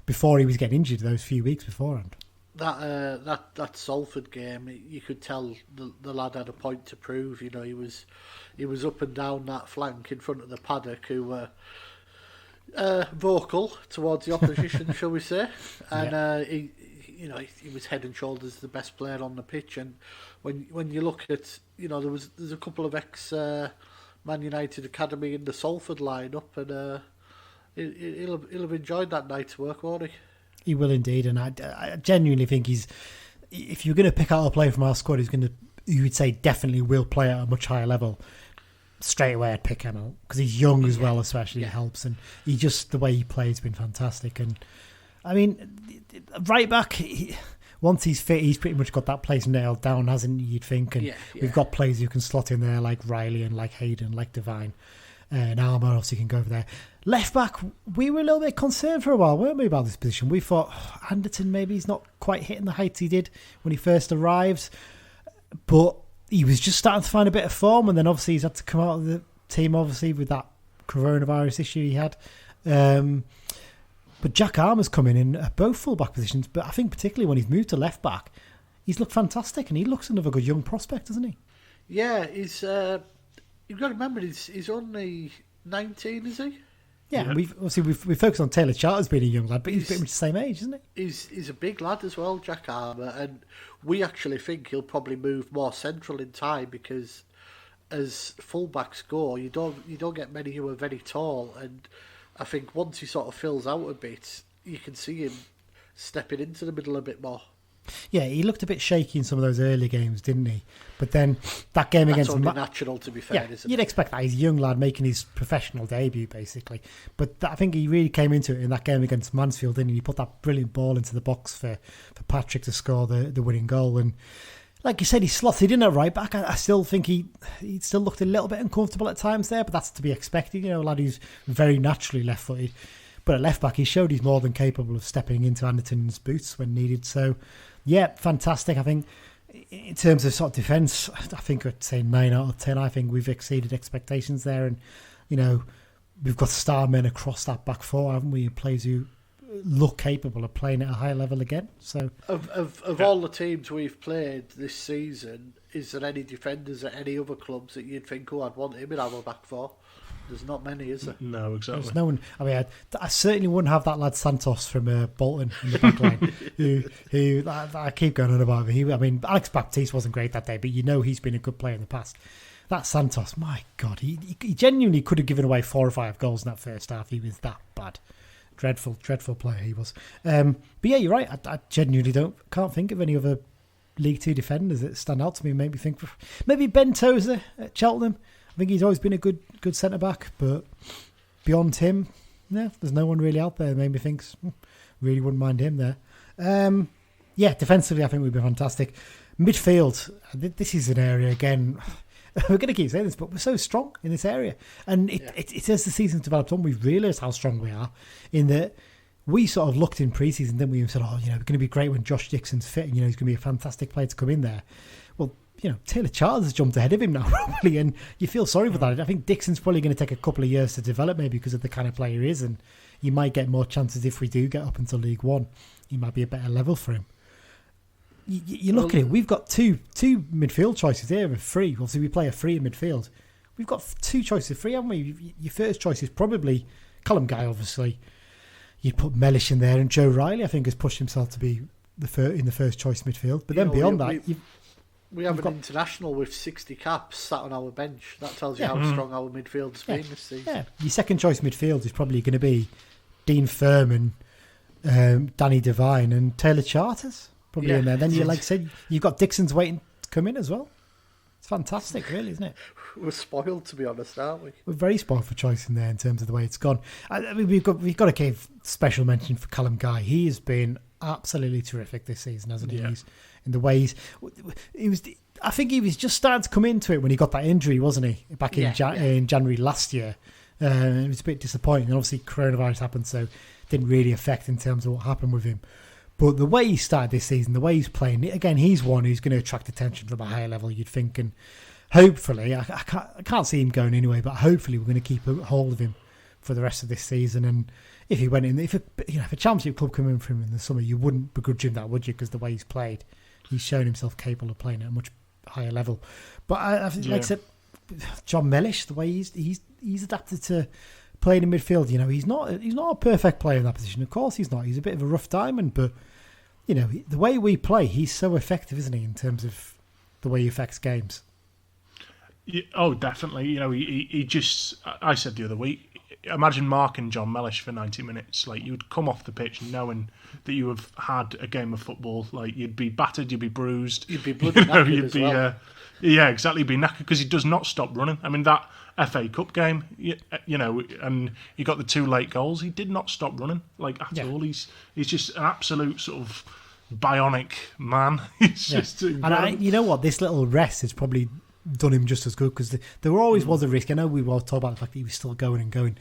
Before he was getting injured, those few weeks beforehand. That Salford game, you could tell the lad had a point to prove. You know, he was up and down that flank in front of the paddock, who were vocal towards the opposition, shall we say? And he was head and shoulders the best player on the pitch. And when you look at, you know, there's a couple of ex Man United academy in the Salford lineup, and he'll have enjoyed that night's work, won't he? He will indeed, and I genuinely think if you're going to pick out a player from our squad, you would say definitely will play at a much higher level. Straight away, I'd pick him out because he's young as well, especially helps, and the way he plays has been fantastic. And I mean, right back, once he's fit, he's pretty much got that place nailed down, hasn't he? You'd think, and we've got players who can slot in there like Riley and like Hayden, like Devine. And Armour obviously can go over there. Left back, we were a little bit concerned for a while, weren't we, about this position? We thought Anderton maybe he's not quite hitting the heights he did when he first arrived, but he was just starting to find a bit of form, and then obviously he's had to come out of the team obviously with that coronavirus issue he had. But Jack Armour's coming in at both full-back positions, but I think particularly when he's moved to left back, he's looked fantastic, and he looks another good young prospect, doesn't he? Yeah, he's... You've got to remember, he's only 19, is he? Yeah, and we've focused on Taylor Charters being a young lad, but he's pretty much the same age, isn't he? He's a big lad as well, Jack Armour, and we actually think he'll probably move more central in time, because as fullbacks go, you don't get many who are very tall, and I think once he sort of fills out a bit, you can see him stepping into the middle a bit more. Yeah, he looked a bit shaky in some of those early games, didn't he? But then that game That's against... only natural, to be fair, isn't it? You'd expect that. He's a young lad making his professional debut, basically. But I think he really came into it in that game against Mansfield, didn't he? He put that brilliant ball into the box for Patrick to score the winning goal. And like you said, he slotted in at right back. I still think he still looked a little bit uncomfortable at times there, but that's to be expected. You know, a lad who's very naturally left-footed. But at left back, he showed he's more than capable of stepping into Anderton's boots when needed. So, yeah, fantastic. I think in terms of sort of defence, I think I'd say 9 out of 10. I think we've exceeded expectations there. And, you know, we've got star men across that back four, haven't we? Players who look capable of playing at a high level again. So, Of all the teams we've played this season, is there any defenders at any other clubs that you'd think, I'd want him in our back four? There's not many, is there? No, exactly. There's no one. I mean, I certainly wouldn't have that lad Santos from Bolton in the back line, who I keep going on about. I mean, Alex Baptiste wasn't great that day, but you know he's been a good player in the past. That Santos, my God, he genuinely could have given away 4 or 5 goals in that first half. He was that bad. Dreadful player he was. But yeah, you're right. I genuinely can't think of any other League Two defenders that stand out to me and make me think. Maybe Ben Tozer at Cheltenham. I think he's always been a good centre back, but beyond him, there's no one really out there that made me think. Really wouldn't mind him there. Defensively, I think we'd be fantastic. Midfield, this is an area again. We're going to keep saying this, but we're so strong in this area, and it as the season's developed on, we've realised how strong we are. In that, we sort of looked in pre-season, didn't we, and said, we're going to be great when Josh Dixon's fit, and he's going to be a fantastic player to come in there. Well, Taylor Charles has jumped ahead of him now, probably, and you feel sorry for that. I think Dixon's probably going to take a couple of years to develop, maybe because of the kind of player he is, and you might get more chances if we do get up into League One. He might be a better level for him. You look at it, we've got two midfield choices here and three. Obviously, we play a free in midfield. We've got two choices of free, haven't we? Your first choice is probably Callum Guy, obviously. You'd put Mellish in there, and Joe Riley, I think, has pushed himself to be in the first choice midfield. But then beyond that... We have an international with 60 caps sat on our bench. That tells you how strong our midfield's been this season. Yeah, your second choice midfield is probably going to be Dean Furman, Danny Devine, and Taylor Charters probably in there. Then you, like I said, you've got Dixon's waiting to come in as well. It's fantastic, really, isn't it? We're spoiled, to be honest, aren't we? We're very spoiled for choice in there in terms of the way it's gone. I mean, we've got to give special mention for Callum Guy. He has been absolutely terrific this season, hasn't he? Yeah. In the ways he was, I think he was just starting to come into it when he got that injury, wasn't he? Back in January last year. It was a bit disappointing, and obviously coronavirus happened, so it didn't really affect in terms of what happened with him. But the way he started this season, the way he's playing, again, he's one who's going to attract attention from a higher level, you'd think, and hopefully, I can't see him going anyway, but hopefully we're going to keep a hold of him for the rest of this season. And if he went in, if a championship club came in for him in the summer, you wouldn't begrudge him that, would you? Because the way he's played, he's shown himself capable of playing at a much higher level. But like I said, John Mellish, the way he's adapted to playing in midfield, he's not a perfect player in that position. Of course, he's not. He's a bit of a rough diamond, but the way we play, he's so effective, isn't he, in terms of the way he affects games. Yeah, oh, definitely. He just... I said the other week, imagine marking John Mellish for 90 minutes. Like, you would come off the pitch knowing that you have had a game of football. Like, you'd be battered, you'd be bruised. You'd be bloody knackered as well. Yeah, exactly. You'd be knackered because he does not stop running. I mean, that FA Cup game, and he got the 2 late goals. He did not stop running, at all. He's just an absolute sort of bionic man. He's just... And you know what? This little rest is probably done him just as good, because there always was a risk. I know we were talking about the fact that he was still going and going.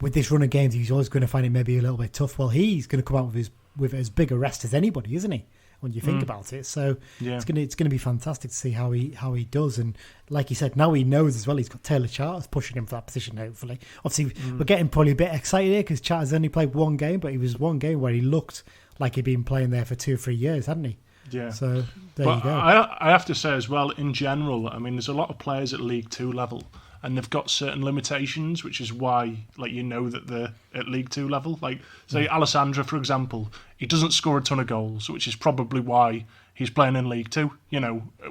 With this run of games, he's always going to find it maybe a little bit tough. Well, he's going to come out with as big a rest as anybody, isn't he? When you think about it, so it's going to be fantastic to see how he does. And like you said, now he knows as well. He's got Taylor Charters pushing him for that position. Hopefully, obviously, we're getting probably a bit excited here because Charters only played one game, but it was one game where he looked like he'd been playing there for 2 or 3 years, hadn't he? Yeah. So there you go. I have to say as well, in general, I mean, there's a lot of players at League Two level, and they've got certain limitations, which is why, that they're at League Two level. Like, say, Alessandra, for example, he doesn't score a ton of goals, which is probably why he's playing in League Two,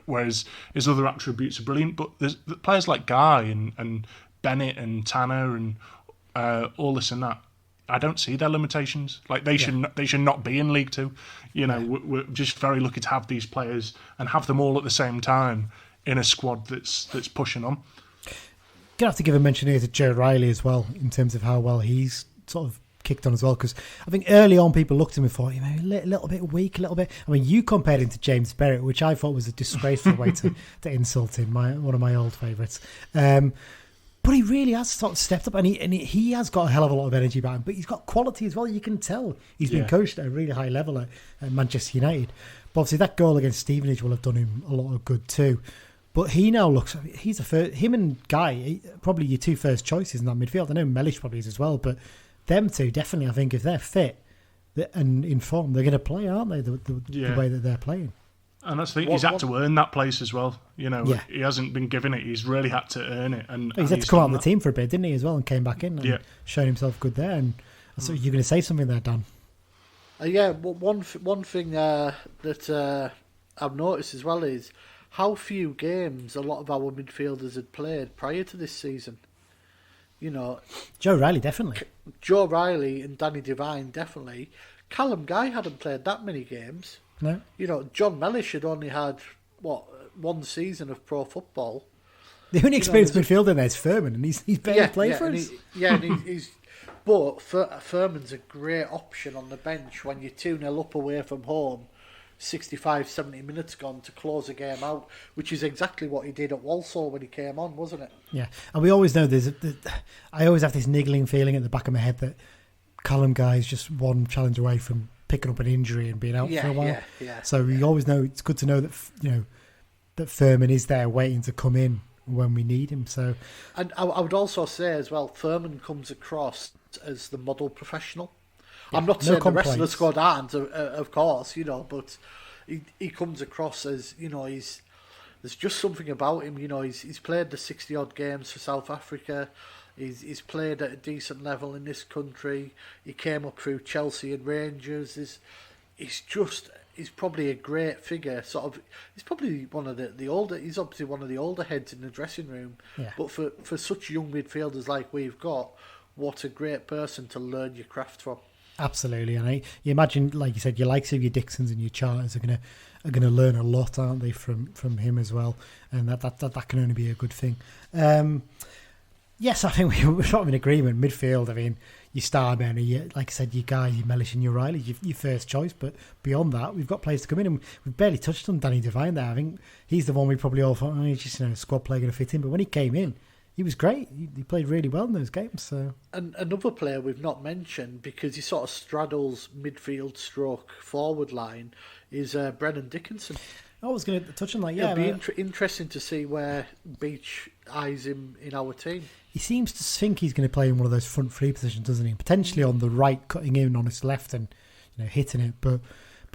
whereas his other attributes are brilliant. But there's players like Guy and Bennett and Tanner and all this and that. I don't see their limitations. Like, they should not be in League Two. We're just very lucky to have these players and have them all at the same time in a squad that's pushing on. Gonna have to give a mention here to Joe Riley as well in terms of how well he's sort of kicked on as well, because I think early on people looked at him and thought, a little bit weak, a little bit. I mean, you compared him to James Berrett, which I thought was a disgraceful way to insult him. One of my old favourites. But he really has sort of stepped up, and he has got a hell of a lot of energy about him. But he's got quality as well. You can tell he's been coached at a really high level at Manchester United. But obviously that goal against Stevenage will have done him a lot of good too. But he now looks... him and Guy, probably your 2 first choices in that midfield. I know Mellish probably is as well, but them two, definitely, I think, if they're fit and in form, they're going to play, aren't they, the way that they're playing? And that's the thing, he's had to earn that place as well. He hasn't been given it, he's really had to earn it. And he's had to come out on the team for a bit, didn't he, as well, and came back in and shown himself good there. And so you're going to say something there, Dan? One thing that I've noticed as well is how few games a lot of our midfielders had played prior to this season. Joe Riley, definitely. Joe Riley and Danny Devine, definitely. Callum Guy hadn't played that many games. No. You know, John Mellish had only had, one season of pro football. The only experienced midfielder there is Furman, and he's barely played for us. But Furman's a great option on the bench when you're 2-0 up away from home, 65, 70 minutes gone to close a game out, which is exactly what he did at Walsall when he came on, wasn't it? Yeah, and we always know I always have this niggling feeling at the back of my head that Callum Guy is just one challenge away from picking up an injury and being out for a while. So we always know it's good to know that that Furman is there waiting to come in when we need him. So, and I would also say as well, Furman comes across as the model professional. Yeah, I'm not saying the rest of the squad aren't, of course, but he comes across as there's just something about him. He's played the 60 odd games for South Africa. He's played at a decent level in this country. He came up through Chelsea and Rangers. He's probably a great figure. He's probably one of the older. He's obviously one of the older heads in the dressing room. Yeah. But for such young midfielders like we've got, what a great person to learn your craft from. Absolutely, and you imagine, like you said, your likes of your Dixons and your Charters are gonna learn a lot, aren't they, from him as well? And that can only be a good thing. Yes, I think we're sort of in agreement. Midfield, I mean, your star man, like I said, your Guy, your Mellish and your Riley, your first choice. But beyond that, we've got players to come in, and we've barely touched on Danny Devine there. I think he's the one we probably all thought, he's just a squad player going to fit in. But when he came in, he was great. He played really well in those games. So, and another player we've not mentioned because he sort of straddles midfield stroke forward line is Brennan Dickinson. I was going to touch on that. Yeah, it'll be interesting to see where Beach eyes him in our team. He seems to think he's going to play in one of those front three positions, doesn't he? Potentially on the right, cutting in on his left and hitting it. But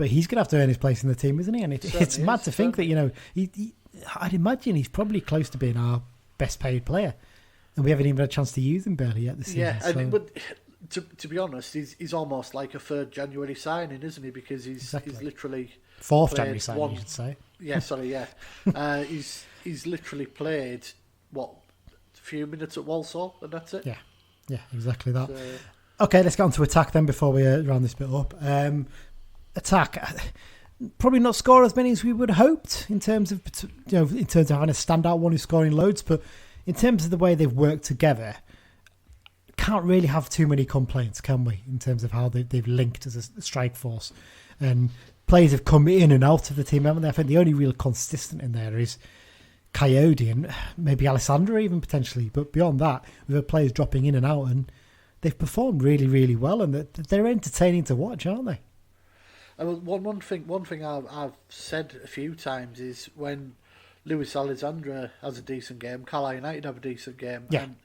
he's going to have to earn his place in the team, isn't he? And it's mad to think that I'd imagine he's probably close to being our best paid player, and we haven't even had a chance to use him barely yet this season. Yeah, but to be honest, he's almost like a 3rd January signing, isn't he? Because he's literally 4th January signing, you should say. Yeah, sorry, yeah. He's literally played a few minutes at Walsall, and that's it. Yeah, exactly that. Okay, let's get on to attack then before we round this bit up. Attack, probably not score as many as we would have hoped in terms of having a standout one who's scoring loads, but in terms of the way they've worked together, can't really have too many complaints, can we? In terms of how they've linked as a strike force, and players have come in and out of the team, haven't they? I think the only real consistent in there is Coyote and maybe Alessandra even potentially, but beyond that, we've had players dropping in and out, and they've performed really, really well, and they're entertaining to watch, aren't they? One thing I've said a few times is when Lewis Alexandra has a decent game, Carlisle United have a decent game, and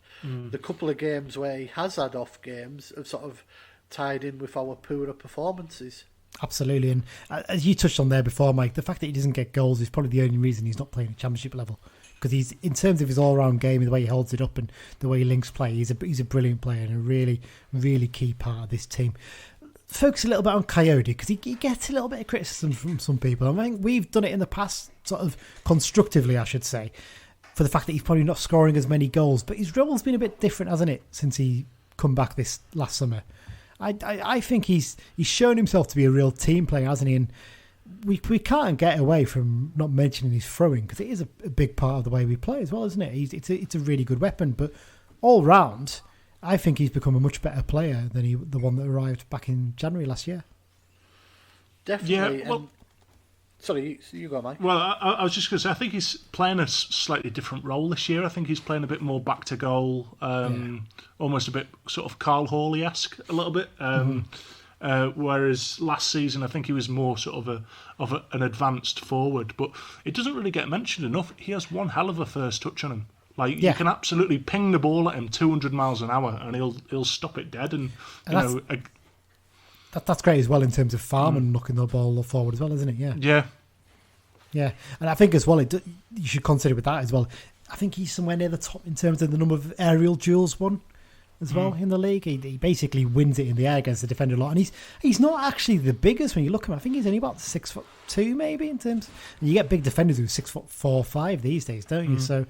the couple of games where he has had off games have sort of tied in with our poorer performances. Absolutely, and as you touched on there before, Mike, the fact that he doesn't get goals is probably the only reason he's not playing at Championship level. Because he's, in terms of his all-round game and the way he holds it up and the way he links play, he's a brilliant player and a really, really key part of this team. Focus a little bit on Coyote because he gets a little bit of criticism from some people. I think we've done it in the past, sort of constructively, I should say, for the fact that he's probably not scoring as many goals. But his role's been a bit different, hasn't it, since he come back this last summer? I think he's shown himself to be a real team player, hasn't he? And we can't get away from not mentioning his throwing because it is a big part of the way we play as well, isn't it? It's a really good weapon, but all round, I think he's become a much better player than the one that arrived back in January last year. Definitely. Yeah, well, sorry, you go, Mike. Well, I was just going to say, I think he's playing a slightly different role this year. I think he's playing a bit more back to goal, almost a bit sort of Carl Hawley-esque a little bit. Whereas last season, I think he was more sort of an advanced forward. But it doesn't really get mentioned enough. He has one hell of a first touch on him. You can absolutely ping the ball at him 200 miles an hour, and he'll stop it dead. And that's great as well in terms of farm and knocking the ball forward as well, isn't it? Yeah. And I think as well, you should consider with that as well. I think he's somewhere near the top in terms of the number of aerial duels won as well in the league. He basically wins it in the air against the defender a lot, and he's not actually the biggest when you look at him. I think he's only about 6'2" maybe in terms. And you get big defenders who are 6'4", 5" these days, don't you? So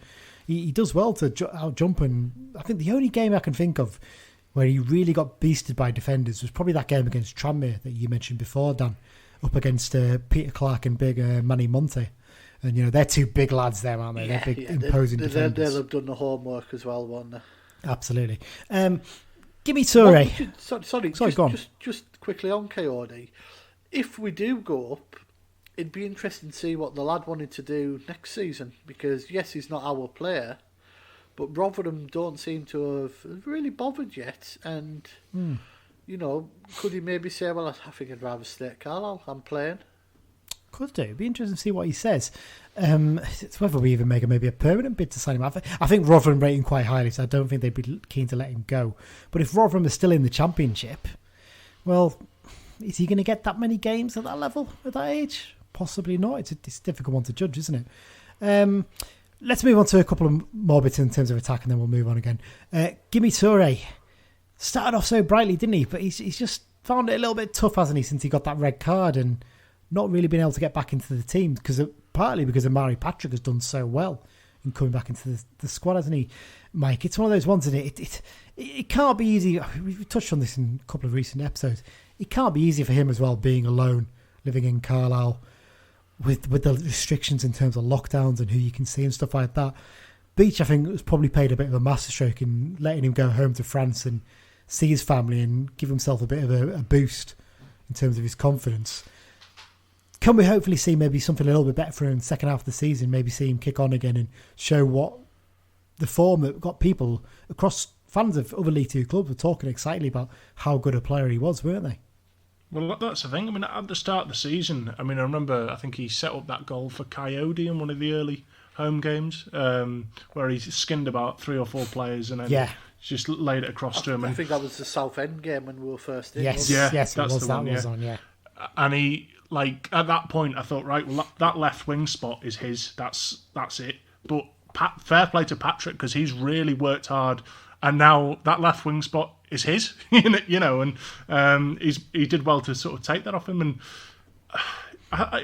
he does well to out jump, and I think the only game I can think of where he really got beasted by defenders was probably that game against Tranmere that you mentioned before, Dan, up against Peter Clark and big Manny Monte. And, they're two big lads there, aren't they? They're big, imposing defenders. They'll have done the homework as well, won't they? Absolutely. Give me Toure. Sorry, go on. Just quickly on KOD. If we do go up, it'd be interesting to see what the lad wanted to do next season. Because, yes, he's not our player, but Rotherham don't seem to have really bothered yet. And, could he maybe say, well, I think I'd rather stay at Carlisle. I'm playing. Could do. It'd be interesting to see what he says. It's whether we even make maybe a permanent bid to sign him. I think Rotherham rate him quite highly, so I don't think they'd be keen to let him go. But if Rotherham is still in the Championship, well, is he going to get that many games at that level at that age? Possibly not. It's a difficult one to judge, isn't it? Let's move on to a couple of more bits in terms of attack, and then we'll move on again. Gimme Toure started off so brightly, didn't he? But he's just found it a little bit tough, hasn't he, since he got that red card and not really been able to get back into the team partly because Amari Patrick has done so well in coming back into the squad, hasn't he, Mike? It's one of those ones, isn't it? It can't be easy. We've touched on this in a couple of recent episodes. It can't be easy for him as well, being alone, living in Carlisle, with the restrictions in terms of lockdowns and who you can see and stuff like that. Beach, I think, has probably paid a bit of a masterstroke in letting him go home to France and see his family and give himself a bit of a boost in terms of his confidence. Can we hopefully see maybe something a little bit better for him in the second half of the season? Maybe see him kick on again and show what the form that got people across, fans of other League Two clubs were talking excitedly about how good a player he was, weren't they? Well, that's the thing. I mean, at the start of the season, I remember, I think he set up that goal for Coyote in one of the early home games, where he skinned about 3 or 4 players and then just laid it across to him. I think that was the Southend game when we were first in. Yes, that's it was. The one, was on. And he, at that point, I thought, right, well, that left wing spot is his. That's it. But fair play to Patrick, because he's really worked hard, and now that left wing spot is his. And he did well to sort of take that off him. And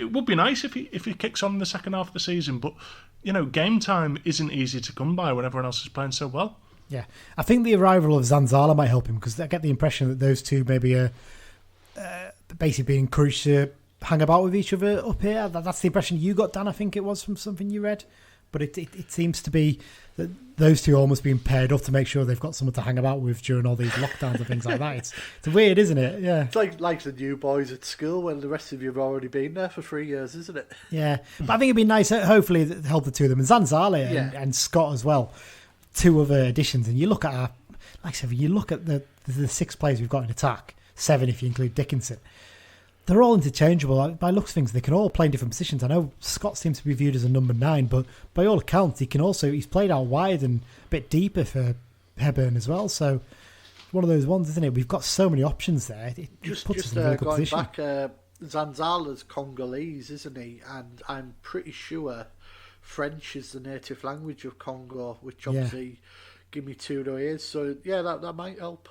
it would be nice if he kicks on in the second half of the season. But game time isn't easy to come by when everyone else is playing so well. Yeah, I think the arrival of Zanzala might help him, because I get the impression that those two maybe are basically being encouraged to hang about with each other up here. That's the impression you got, Dan, I think it was, from something you read. But it seems to be that those two are almost being paired up to make sure they've got someone to hang about with during all these lockdowns and things like that. It's weird, isn't it? Yeah. It's like the new boys at school when the rest of you have already been there for 3 years, isn't it? Yeah. But I think it'd be nice, hopefully, to help the two of them. And Zanzala and Scott as well. 2 other additions. And you look at the 6 players we've got in attack, 7 if you include Dickinson. They're all interchangeable. By looks of things, they can all play in different positions. I know Scott seems to be viewed as a number 9, but by all accounts, he's played out wide and a bit deeper for Hebburn as well. So one of those ones, isn't it? We've got so many options there. It puts us in a very good going position. Back, Zanzala's Congolese, isn't he? And I'm pretty sure French is the native language of Congo, which obviously Gimme Toure is. So yeah, that might help.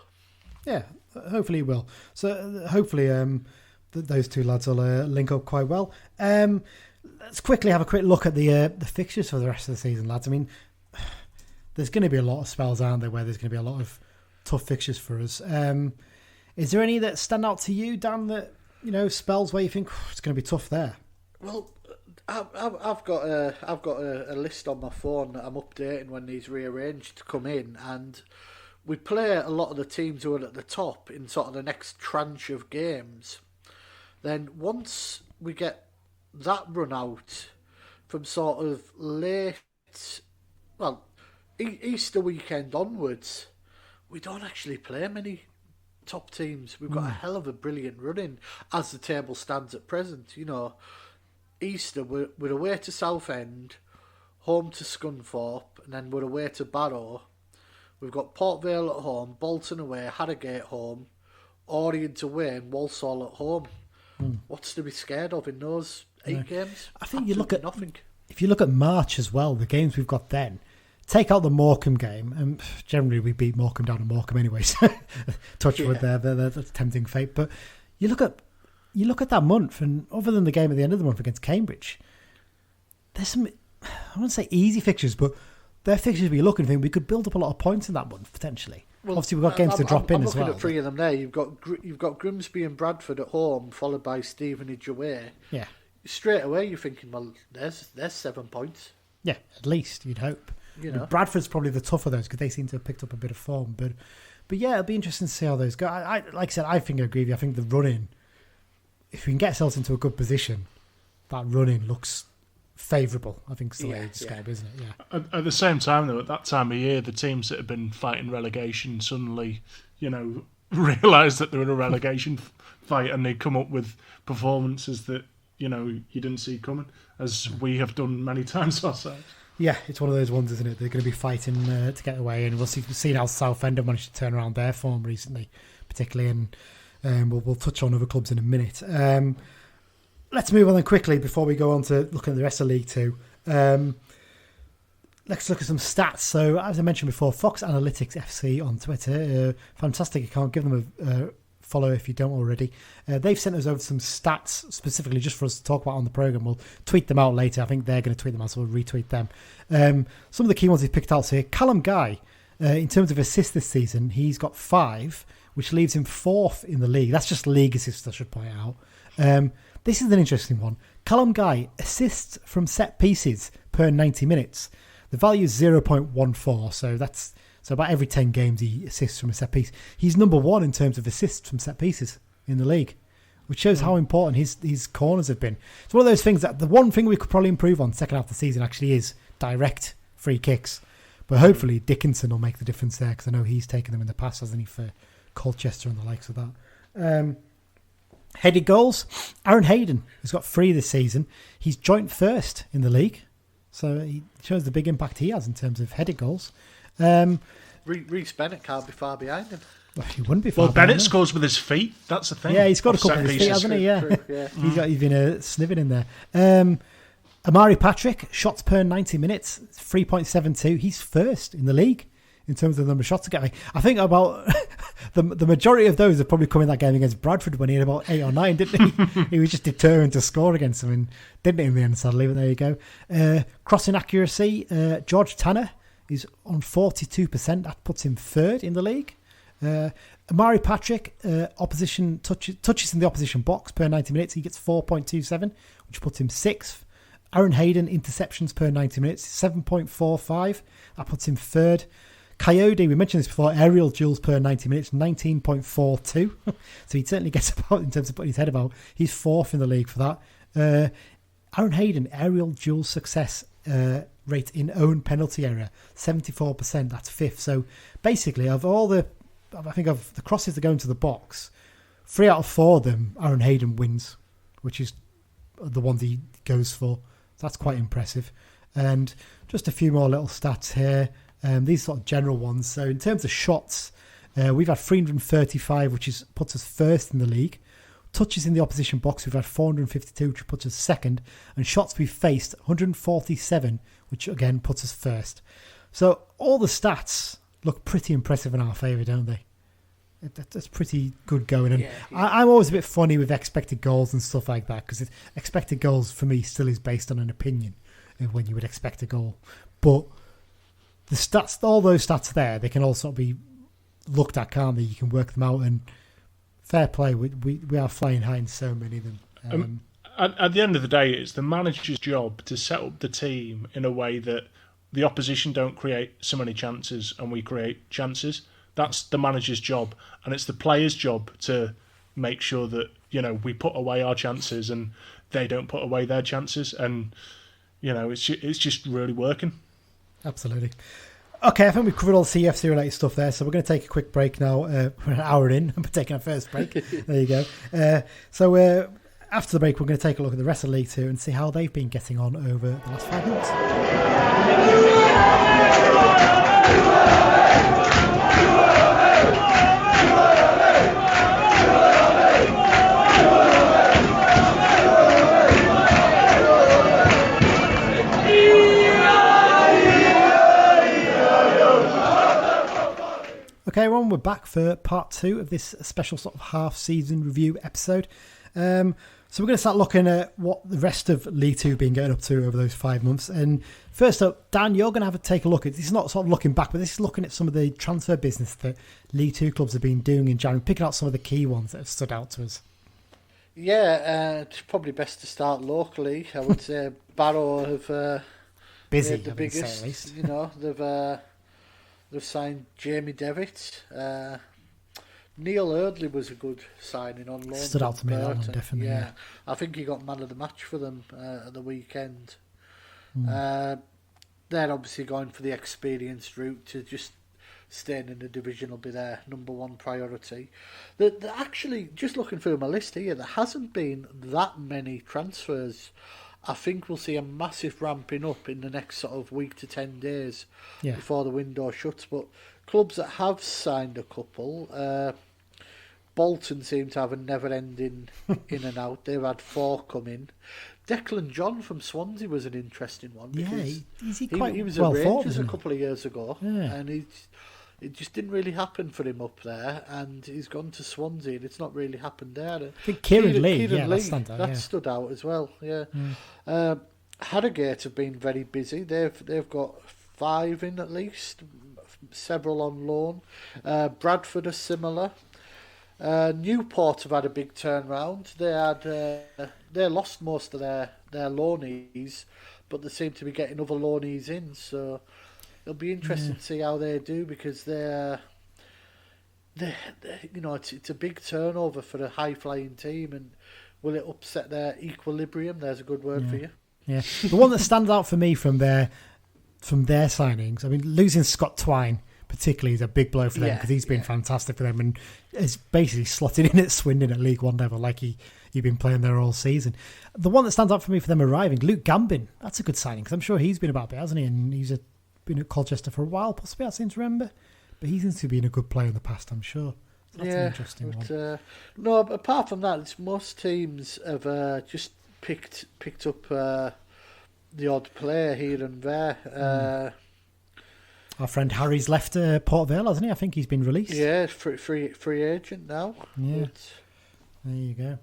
Yeah, hopefully it will. So hopefully those two lads will link up quite well. Let's quickly have a quick look at the fixtures for the rest of the season, lads. I mean, there's going to be a lot of spells, aren't there, where there's going to be a lot of tough fixtures for us. Is there any that stand out to you, Dan, that spells where you think it's going to be tough there? Well, I've got a list on my phone that I'm updating when these rearranged to come in, and we play a lot of the teams who are at the top in sort of the next tranche of games. Then once we get that run out from sort of Easter weekend onwards, we don't actually play many top teams. We've got a hell of a brilliant run in as the table stands at present. Easter, we're away to Southend, home to Scunthorpe, and then we're away to Barrow. We've got Port Vale at home, Bolton away, Harrogate home, Orient away, and Walsall at home. What's to be scared of in those 8 games? I think nothing. If you look at March as well, the games we've got then, take out the Morecambe game, and generally we beat Morecambe down in Morecambe anyway, so touch wood there, that's tempting fate. But you look at that month, and other than the game at the end of the month against Cambridge, there's some, I wouldn't say easy fixtures, but they're fixtures we're looking for. We could build up a lot of points in that month, potentially. Obviously, we've got games to drop in as well. I'm looking at 3 of them there. You've got Grimsby and Bradford at home, followed by Stevenage away. Yeah. Straight away, you're thinking, well, there's 7 points. Yeah, at least you'd hope. You know, Bradford's probably the tougher of those because they seem to have picked up a bit of form. But yeah, it'll be interesting to see how those go. Like I said, I think I agree with you. I think the running, if we can get ourselves into a good position, that running looks favourable. I think it's the way to describe, isn't it? Yeah. At the same time, though, at that time of year, the teams that have been fighting relegation suddenly, realise that they're in a relegation fight, and they come up with performances that you didn't see coming, as we have done many times ourselves. Yeah, it's one of those ones, isn't it? They're going to be fighting to get away, and we'll see how Southend have managed to turn around their form recently, particularly, and we'll touch on other clubs in a minute. Let's move on then quickly before we go on to looking at the rest of League Two. Let's look at some stats. So, as I mentioned before, Fox Analytics FC on Twitter, fantastic account. Give them a follow if you don't already. They've sent us over some stats specifically just for us to talk about on the programme. We'll tweet them out later. I think they're going to tweet them out, so we'll retweet them. Some of the key ones we've picked out. So, Callum Guy, in terms of assists this season, he's got 5, which leaves him 4th in the league. That's just league assists, I should point out. This is an interesting one. Callum Guy, assists from set pieces per 90 minutes. The value is 0.14, so about every 10 games he assists from a set piece. He's number 1 in terms of assists from set pieces in the league, which shows how important his corners have been. It's one of those things that the one thing we could probably improve on second half of the season actually is direct free kicks. But hopefully Dickinson will make the difference there, because I know he's taken them in the past, hasn't he, for Colchester and the likes of that. Headed goals, Aaron Hayden has got 3 this season. He's joint first in the league, so he shows the big impact he has in terms of headed goals. Reece Bennett can't be far behind him. Well, he wouldn't be far Well, behind Bennett him. scores with his feet. That's the thing. Yeah, he's got a couple of his feet, hasn't he? Yeah. True, yeah. He's been sniffing in there. Amari Patrick, shots per 90 minutes, 3.72. He's first in the league in terms of the number of shots getting. I think about the majority of those have probably come in that game against Bradford when he had about 8 or 9, didn't he? He was just determined to score against them, and didn't in the end, sadly, but there you go. Crossing accuracy, George Tanner is on 42%. That puts him 3rd in the league. Amari Patrick, opposition touches in the opposition box per 90 minutes. He gets 4.27, which puts him 6th. Aaron Hayden, interceptions per 90 minutes, 7.45. That puts him 3rd. Coyote, we mentioned this before, aerial duels per 90 minutes, 19.42. So he certainly gets about, in terms of putting his head about, he's 4th in the league for that. Aaron Hayden, aerial duel success rate in own penalty area, 74%, that's 5th. So basically, of the crosses that go into the box, 3 out of 4 of them, Aaron Hayden wins, which is the ones he goes for. So that's quite impressive. And just a few more little stats here. These sort of general ones. So in terms of shots, we've had 335, which puts us 1st in the league. Touches in the opposition box, we've had 452, which puts us 2nd. And shots we've faced, 147, which again puts us 1st. So all the stats look pretty impressive in our favour, don't they? That's pretty good going. And I'm always a bit funny with expected goals and stuff like that, because expected goals for me still is based on an opinion of when you would expect a goal. But the stats, all those stats there, they can also be looked at, can't they? You can work them out, and fair play. We are flying high in so many of them. At the end of the day, it's the manager's job to set up the team in a way that the opposition don't create so many chances and we create chances. That's the manager's job, and it's the players' job to make sure that we put away our chances and they don't put away their chances, and it's just really working. Absolutely. Okay, I think we've covered all the CFC related stuff there, so we're going to take a quick break now. We're an hour in, and we're taking our first break. There you go. So after the break, we're going to take a look at the rest of League Two and see how they've been getting on over the last 5 months. Okay, everyone, we're back for part 2 of this special sort of half-season review episode. So we're going to start looking at what the rest of League Two been getting up to over those 5 months. And first up, Dan, you're going to have to take a look at this. Is not sort of looking back, but this is looking at some of the transfer business that League Two clubs have been doing in January, picking out some of the key ones that have stood out to us. Yeah, it's probably best to start locally. I would say Barrow have Busy, made the biggest. at least. You know, they've signed Jamie Devitt. Neil Eardley was a good signing on loan. Stood out to me, that one, Burton. definitely. Yeah. I think he got man of the match for them at the weekend. Mm. They're obviously going for the experienced route to just staying in the division will be their number one priority. Actually, just looking through my list here, there hasn't been that many transfers. I think we'll see a massive ramping up in the next sort of week to 10 days before the window shuts. But clubs that have signed a couple, Bolton seem to have a never-ending in and out. They've had 4 come in. Declan John from Swansea was an interesting one because he was at Rangers a couple of years ago, and it just didn't really happen for him up there, and he's gone to Swansea, and it's not really happened there. I think Kieran Lee, that stood out as well. Harrogate have been very busy. They've got 5 in at least, several on loan. Bradford are similar. Newport have had a big turnaround. They lost most of their loanees, but they seem to be getting other loanees in. So it'll be interesting to see how they do because they're it's a big turnover for a high flying team, and will it upset their equilibrium? There's a good word for you. Yeah, the one that stands out for me from their signings, I mean, losing Scott Twine particularly is a big blow for them because he's been fantastic for them and is basically slotted in at Swindon at League One level like he'd been playing there all season. The one that stands out for me for them arriving, Luke Gambin, that's a good signing because I'm sure he's been about a bit, hasn't he? And he's been at Colchester for a while, possibly, I seem to remember. But he seems to have been a good player in the past, I'm sure. So that's an interesting one. No, apart from that, most teams have just picked up the odd player here and there. Our friend Harry's left Port Vale, hasn't he? I think he's been released. Yeah, free agent now. Yeah, there you go.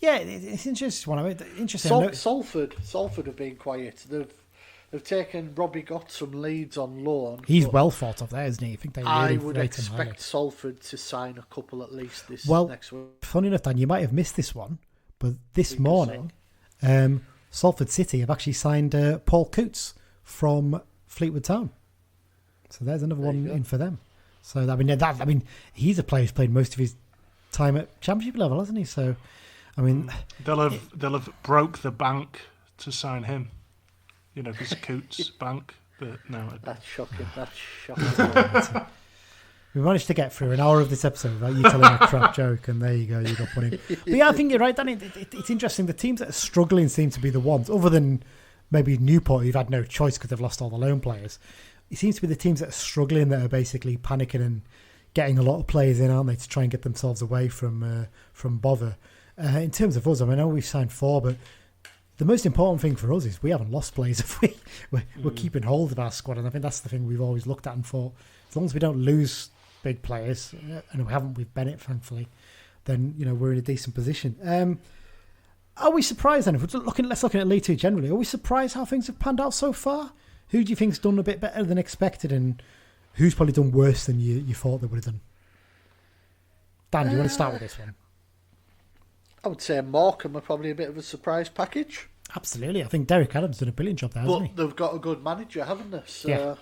It's interesting. Interesting. Salford have been quiet. They've taken Robbie Gotts from Leeds on loan. He's well thought of there, isn't he? I would expect Salford to sign a couple at least next week. Funny enough, Dan, you might have missed this one, but this morning, Salford City have actually signed Paul Coots from Fleetwood Town. So there's another one in for them. So I mean, he's a player who's played most of his time at Championship level, hasn't he? So I mean, they'll have broke the bank to sign him. You know, because Coots bank. But no, that's shocking. We managed to get through an hour of this episode without you telling a crap joke, and there you go, you got one in. But yeah, I think you're right, Danny. It's interesting. The teams that are struggling seem to be the ones, other than maybe Newport, who've had no choice because they've lost all the loan players. It seems to be the teams that are struggling that are basically panicking and getting a lot of players in, aren't they, to try and get themselves away from bother. In terms of us, I know we've signed 4, but the most important thing for us is we haven't lost players. We're keeping hold of our squad, and I think that's the thing we've always looked at and thought, as long as we don't lose big players, and we haven't with Bennett, thankfully, then we're in a decent position. Are we surprised then? If we're looking at League Two generally, are we surprised how things have panned out so far? Who do you think's done a bit better than expected, and who's probably done worse than you thought they would have done? Dan, do you want to start with this one? I would say Morecambe are probably a bit of a surprise package. Absolutely. I think Derek Adams did a brilliant job there, hasn't he? But they've got a good manager, haven't they? So,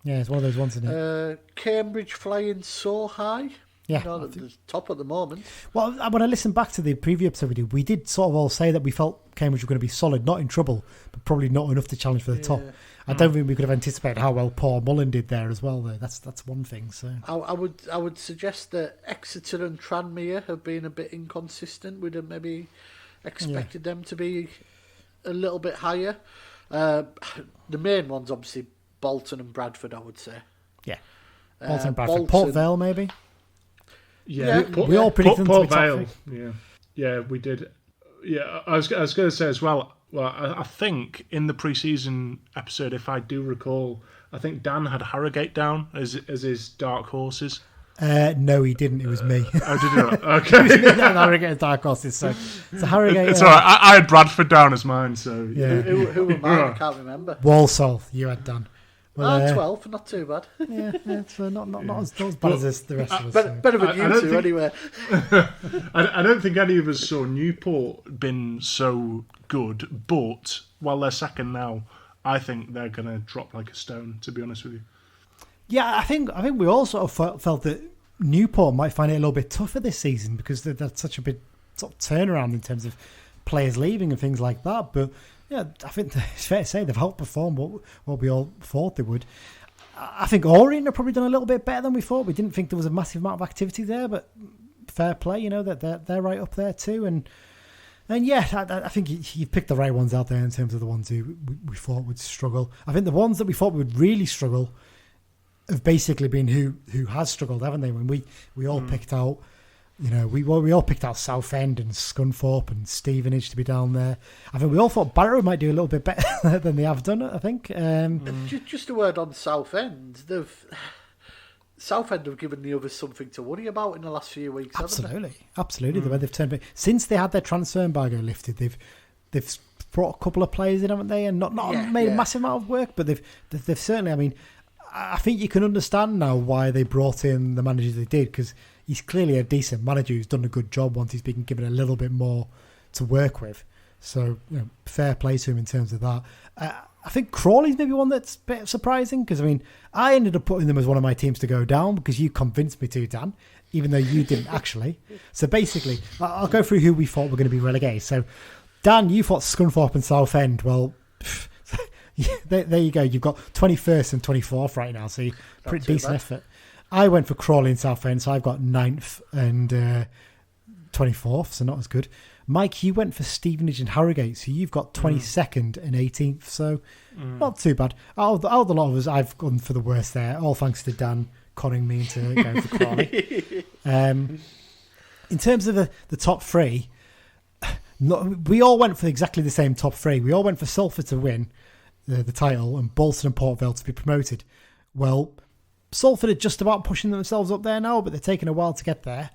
yeah, it's one of those ones, isn't it? Cambridge flying so high. Yeah. The top at the moment. Well, when I listened back to the preview episode we did sort of all say that we felt Cambridge were going to be solid, not in trouble, but probably not enough to challenge for the top. I don't think we could have anticipated how well Paul Mullen did there as well, though. That's one thing. So I would suggest that Exeter and Tranmere have been a bit inconsistent. We'd have maybe expected them to be a little bit higher. The main ones, obviously, Bolton and Bradford, I would say. Yeah. Bolton and Bradford. Port Vale, maybe? Yeah. We all predicted them to be Vale. Yeah, we did. Yeah, I was going to say as well, I think in the pre-season episode, if I do recall, I think Dan had Harrogate down as his dark horses. No, he didn't. It was me. Oh, did you? Okay. Harrogate dark horses. So Harrogate. It's all right. I had Bradford down as mine, so Yeah. Who were mine? I can't remember. Walsall, you had done. Well, 12, not too bad. Yeah, it's not as bad as the rest of us. Better than you two, anyway. I don't think any of us saw Newport been so good, but while they're second now, I think they're going to drop like a stone, to be honest with you. Yeah, I think we all sort of felt that Newport might find it a little bit tougher this season because that's such a big sort of turnaround in terms of players leaving and things like that. But yeah, I think it's fair to say they've outperformed what we all thought they would. I think Orient have probably done a little bit better than we thought. We didn't think there was a massive amount of activity there, but fair play, that they're right up there too. And yeah, I think you picked the right ones out there in terms of the ones who we thought would struggle. I think the ones that we thought would really struggle have basically been who has struggled, haven't they? When we all picked out, we all picked out Southend and Scunthorpe and Stevenage to be down there. I think we all thought Barrow might do a little bit better than they have done, I think. Just a word on Southend. Southend have given the others something to worry about in the last few weeks, haven't they? Absolutely. The way they've turned since they had their transfer embargo lifted, they've brought a couple of players in, haven't they? And not made a massive amount of work, but they've certainly. I mean, I think you can understand now why they brought in the managers they did, because he's clearly a decent manager who's done a good job once he's been given a little bit more to work with. So fair play to him in terms of that. I think Crawley's maybe one that's a bit surprising because, I ended up putting them as one of my teams to go down because you convinced me to, Dan, even though you didn't actually. So basically, I'll go through who we thought were going to be relegated. So, Dan, you thought Scunthorpe and Southend. Well, there you go. You've got 21st and 24th right now, so pretty decent effort. I went for Crawley and Southend, so I've got 9th and 24th, so not as good. Mike, you went for Stevenage and Harrogate, so you've got 22nd and 18th, so not too bad. Out of the lot of us, I've gone for the worst there, all thanks to Dan conning me into going for Crawley. In terms of the top three, we all went for exactly the same top three. We all went for Salford to win the title and Bolton and Port Vale to be promoted. Well, Salford are just about pushing themselves up there now, but they're taking a while to get there.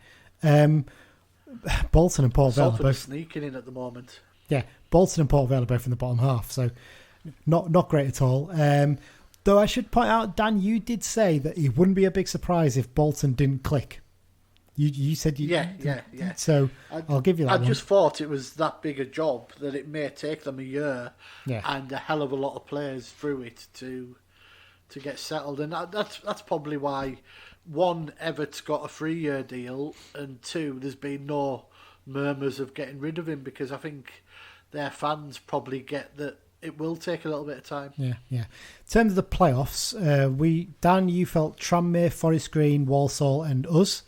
Bolton and Port Vale are both sneaking in at the moment. Yeah, Bolton and Port Vale are both in the bottom half, so not great at all. Though I should point out, Dan, you did say that it wouldn't be a big surprise if Bolton didn't click. You said you... Yeah. So I'll give you that I one. just thought it was that big a job that it may take them a year and a hell of a lot of players through it to get settled. And that's probably why, one, Everett's got a 3-year deal, and two, there's been no murmurs of getting rid of him, because I think their fans probably get that it will take a little bit of time. Yeah. In terms of the playoffs, Dan, you felt Tranmere, Forest Green, Walsall and us.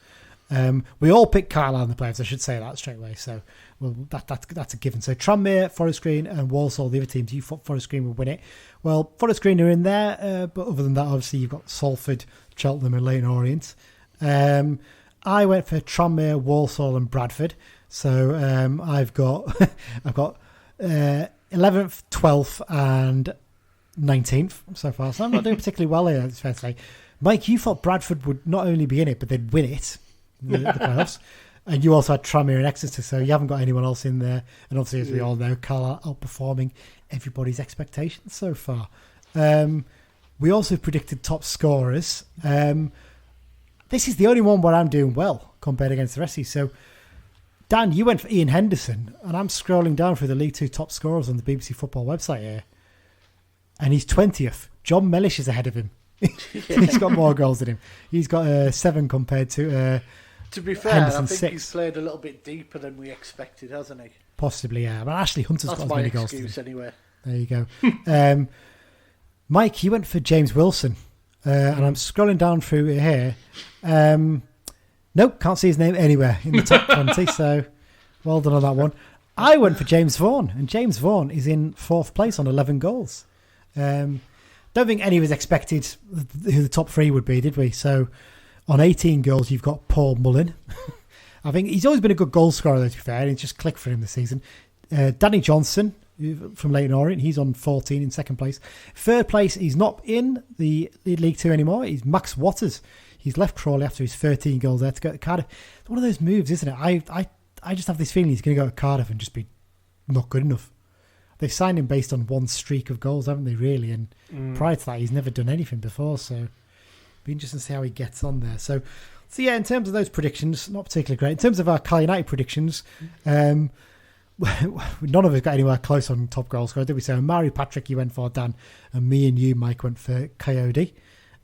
We all picked Carlisle in the playoffs, I should say that straight away. So, that's a given. So, Tranmere, Forest Green, and Walsall, the other teams, you thought Forest Green would win it. Well, Forest Green are in there, but other than that, obviously, you've got Salford, Cheltenham, and Leyton Orient. I went for Tranmere, Walsall, and Bradford. So, I've got 11th, 12th, and 19th so far. So, I'm not doing particularly well here, it's fair to say. Mike, you thought Bradford would not only be in it, but they'd win it. The playoffs, and you also had Tranmere and Exeter, so you haven't got anyone else in there. And obviously, as we all know, Carlisle outperforming everybody's expectations so far. We also predicted top scorers. This is the only one where I'm doing well compared against the rest of you. So, Dan, you went for Ian Henderson, and I'm scrolling down through the League Two top scorers on the BBC Football website here, and he's 20th. John Mellish is ahead of him. He's got more goals than him. He's got 7 compared to. To be fair, Henderson, I think 6. he's played a little bit deeper than we expected, hasn't he? Possibly, yeah. But Ashley Hunter's got as many goals. That's my excuse, anyway. There you go. Mike, you went for James Wilson, and I'm scrolling down through here. Nope, can't see his name anywhere in the top 20. So, well done on that one. I went for James Vaughan, and James Vaughan is in 4th place on 11 goals. Don't think any of us expected who the top 3 would be, did we? So, on 18 goals, you've got Paul Mullin. I think he's always been a good goal scorer, to be fair. It's just clicked for him this season. Danny Johnson from Leyton Orient, he's on 14 in 2nd place. 3rd place, he's not in the League Two anymore. He's Max Waters. He's left Crawley after his 13 goals there to go to Cardiff. It's one of those moves, isn't it? I just have this feeling he's going to go to Cardiff and just be not good enough. They've signed him based on one streak of goals, haven't they, really? And prior to that, he's never done anything before, so it'll be interesting to see how he gets on there. So yeah, in terms of those predictions, not particularly great. In terms of our Cal United predictions, none of us got anywhere close on top goal scorer, did we? So Mari Patrick, you went for, Dan, and me and you, Mike, went for Coyote.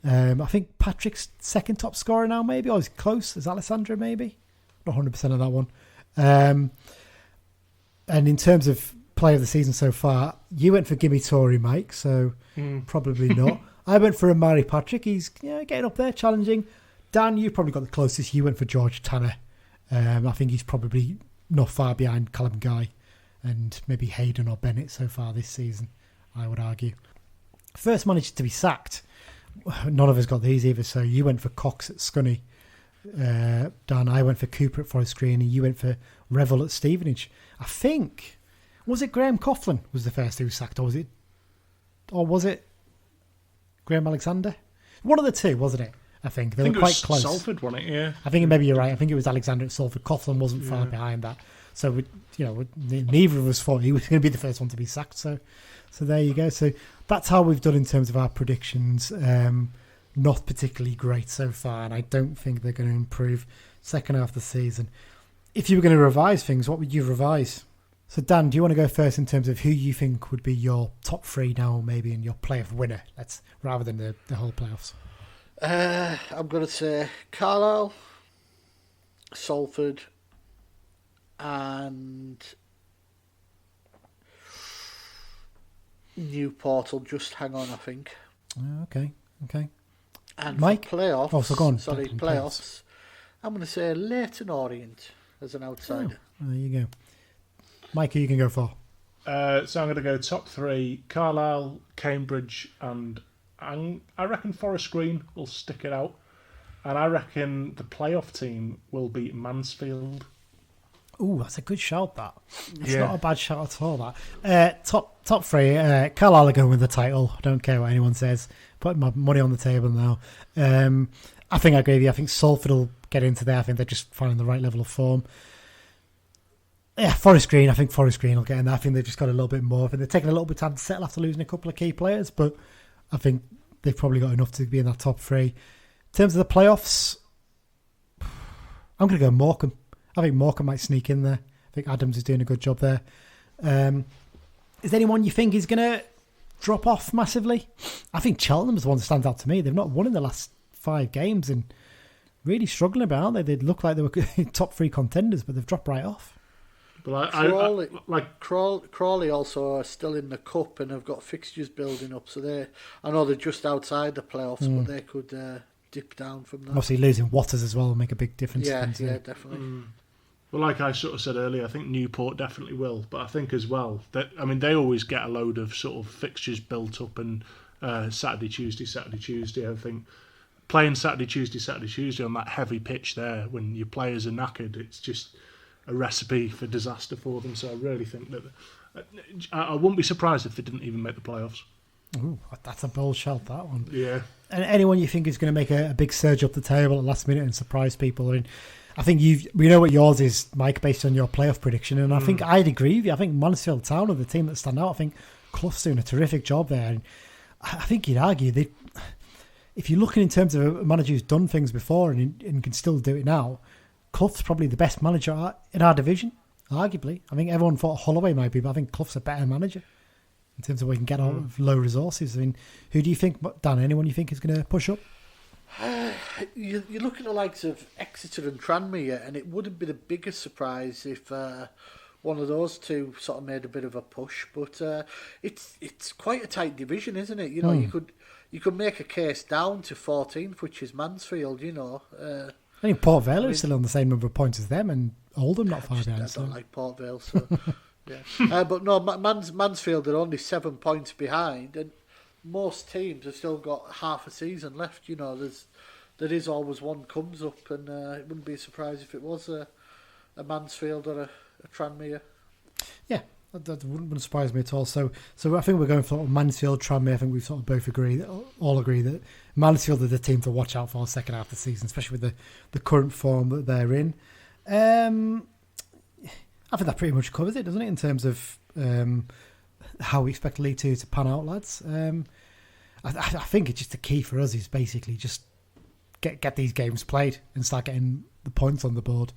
I think Patrick's second top scorer now, maybe, or is close. Is Alessandro, maybe? Not 100% of that one. And in terms of player of the season so far, you went for Gimme Tory, Mike, so probably not. I went for Amari Patrick. He's getting up there, challenging. Dan, you probably got the closest. You went for George Tanner. I think he's probably not far behind Callum Guy and maybe Hayden or Bennett so far this season, I would argue. First manager to be sacked. None of us got these either, so you went for Cox at Scunny. Dan, I went for Cooper at Forest Green, and you went for Revel at Stevenage. I think, was it Graham Coughlin was the first who was sacked, or was it Graham Alexander? One of the two, wasn't it? I think they were quite close. Salford, wasn't it? Yeah. I think maybe you're right. I think it was Alexander at Salford. Coughlin wasn't far behind that, so neither of us thought he was going to be the first one to be sacked. So there you go. So that's how we've done in terms of our predictions. Not particularly great so far, and I don't think they're going to improve second half of the season. If you were going to revise things, what would you revise? So Dan, do you want to go first in terms of who you think would be your top three now, maybe, and your playoff winner? Rather than the whole playoffs. I'm going to say Carlisle, Salford, and Newport will just hang on, I think. Okay. And Mike? Playoffs. Oh, so go on. Playoffs. I'm going to say Leyton Orient as an outsider. Oh, there you go. Mike, who you can go for? So I'm going to go top three: Carlisle, Cambridge, and I reckon Forest Green will stick it out. And I reckon the playoff team will be Mansfield. Ooh, that's a good shout, that. It's not a bad shout at all, that. Top three, Carlisle are going with the title. I don't care what anyone says. Putting my money on the table now. I think I agree with you. I think Salford will get into there. I think they're just finding the right level of form. Yeah, Forest Green. I think Forest Green will get in there. I think they've just got a little bit more. I think they're taking a little bit of time to settle after losing a couple of key players, but I think they've probably got enough to be in that top three. In terms of the playoffs, I'm going to go Morecambe. I think Morecambe might sneak in there. I think Adams is doing a good job there. Is there anyone you think is going to drop off massively? I think Cheltenham is the one that stands out to me. They've not won in the last 5 games and really struggling about, aren't they? They look like they were top 3 contenders, but they've dropped right off. But Crawley also are still in the cup and have got fixtures building up. So I know they're just outside the playoffs, but they could dip down from that. Obviously, losing Waters as well will make a big difference. Yeah, definitely. Well, like I sort of said earlier, I think Newport definitely will. But I think as well that they always get a load of sort of fixtures built up and Saturday, Tuesday. I think playing Saturday, Tuesday on that heavy pitch there when your players are knackered, it's just a recipe for disaster for them. So I really think that I wouldn't be surprised if they didn't even make the playoffs. Ooh, that's a bold shout, that one. Yeah. And anyone you think is going to make a big surge up the table at last minute and surprise people? I mean, I think we know what yours is, Mike, based on your playoff prediction, and I think I'd agree with you. I think Mansfield Town are the team that stand out. I think Clough's doing a terrific job there, and I think you'd argue that if you're looking in terms of a manager who's done things before and can still do it now, Clough's probably the best manager in our division, arguably. I think everyone thought Holloway might be, but I think Clough's a better manager in terms of what he can get out of low resources. I mean, who do you think, Dan, anyone you think is going to push up? You look at the likes of Exeter and Tranmere, and it wouldn't be the biggest surprise if one of those two sort of made a bit of a push. But it's quite a tight division, isn't it? You know, you could make a case down to 14th, which is Mansfield. You know, I think Port Vale are still on the same number of points as them, and Oldham not far behind. I don't like Port Vale, so yeah. But no, Mansfield are only 7 points behind, and most teams have still got half a season left. You know, there is always one comes up, and it wouldn't be a surprise if it was a Mansfield or a Tranmere. Yeah, That wouldn't surprise me at all. So I think we're going for Mansfield, Tranmere. I think we sort of both all agree that Mansfield are the team to watch out for second half of the season, especially with the current form that they're in. I think that pretty much covers it, doesn't it, in terms of how we expect League Two to pan out, lads. I think it's just the key for us is basically just get these games played and start getting the points on the board.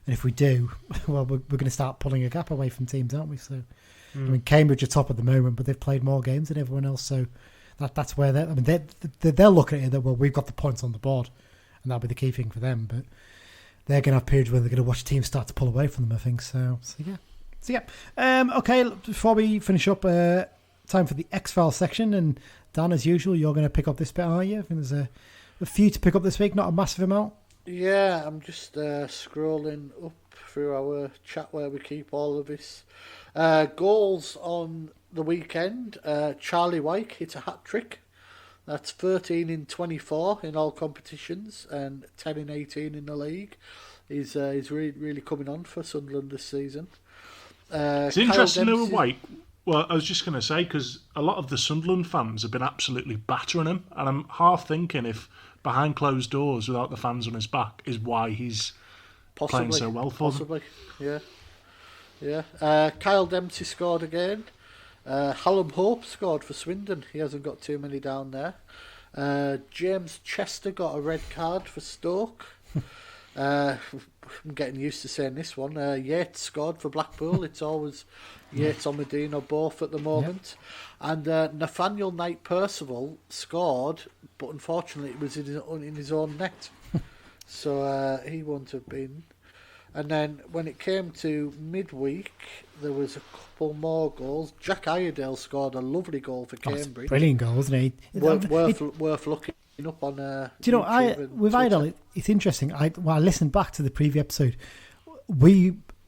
And if we do, well, we're going to start pulling a gap away from teams, aren't we? So, I mean, Cambridge are top at the moment, but they've played more games than everyone else. So that's where they're. I mean, they'll look at it that, well, we've got the points on the board, and that'll be the key thing for them. But they're going to have periods where they're going to watch teams start to pull away from them, I think. So yeah. Okay, before we finish up, time for the X-Files section. And Dan, as usual, you're going to pick up this bit, are you? I think there's a few to pick up this week, not a massive amount. Yeah, I'm just scrolling up through our chat where we keep all of this. Goals on the weekend. Charlie Wyke hit a hat-trick. That's 13 in 24 in all competitions and 10 in 18 in the league. He's really coming on for Sunderland this season. It's interesting though with Wyke. Well, I was just going to say, because a lot of the Sunderland fans have been absolutely battering him, and I'm half thinking if behind closed doors without the fans on his back is why he's playing so well for them. Yeah. Kyle Dempsey scored again. Hallam Hope scored for Swindon. He hasn't got too many down there. James Chester got a red card for Stoke. I'm getting used to saying this one. Yates scored for Blackpool. It's always Yates or Medina both at the moment. Yep. And Nathaniel Knight Percival scored, but unfortunately it was in his own net. So he wouldn't have been. And then when it came to midweek, there was a couple more goals. Jack Iredale scored a lovely goal for Cambridge. Brilliant goal, wasn't he? Worth looking up on. Do you know? With Iredale, it's interesting. I listened back to the preview episode.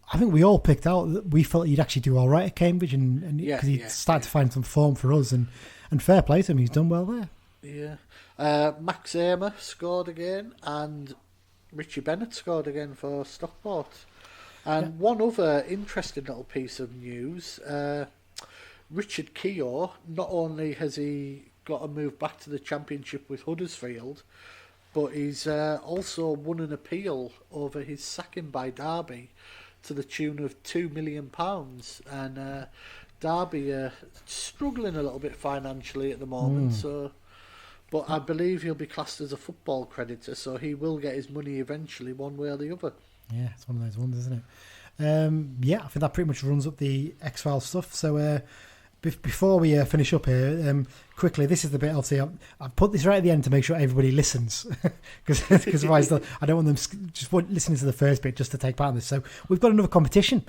I think we all picked out that we felt he'd actually do all right at Cambridge, and because he started to find some form for us, and fair play to him, he's done well there. Yeah, Max Amer scored again, and Richie Bennett scored again for Stockport. And one other interesting little piece of news: Richard Keogh. Not only has he got to move back to the Championship with Huddersfield, but he's also won an appeal over his sacking by Derby to the tune of £2 million. And Derby are struggling a little bit financially at the moment, but I believe he'll be classed as a football creditor, so he will get his money eventually, one way or the other. Yeah, it's one of those ones, isn't it? I think that pretty much runs up the X-Files stuff. So before we finish up here, quickly, this is the bit obviously I've put this right at the end to make sure everybody listens, because otherwise I don't want them just listening to the first bit just to take part in this. So we've got another competition.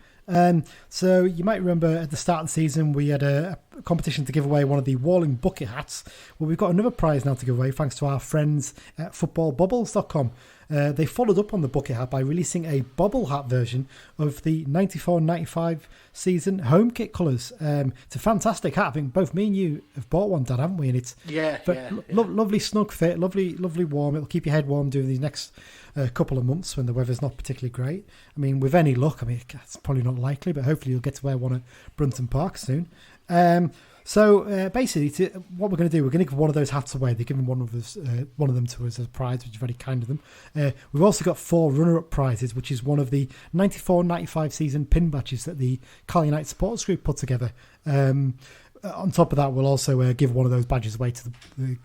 So you might remember at the start of the season we had a competition to give away one of the Walling bucket hats. Well, we've got another prize now to give away thanks to our friends at footballbubbles.com. They followed up on the bucket hat by releasing a bobble hat version of the 94-95 season home kit colours. It's a fantastic hat. I think both me and you have bought one, Dan, haven't we? And it's lovely snug fit, lovely warm. It'll keep your head warm during these next couple of months when the weather's not particularly great. I mean, with any luck, it's probably not likely, but hopefully you'll get to wear one at Brunton Park soon. So basically, what we're going to do, we're going to give one of those hats away. They're giving one of them to us as a prize, which is very kind of them. We've also got 4 runner-up prizes, which is one of the 94-95 season pin badges that the Cal United supporters group put together. On top of that, we'll also give one of those badges away to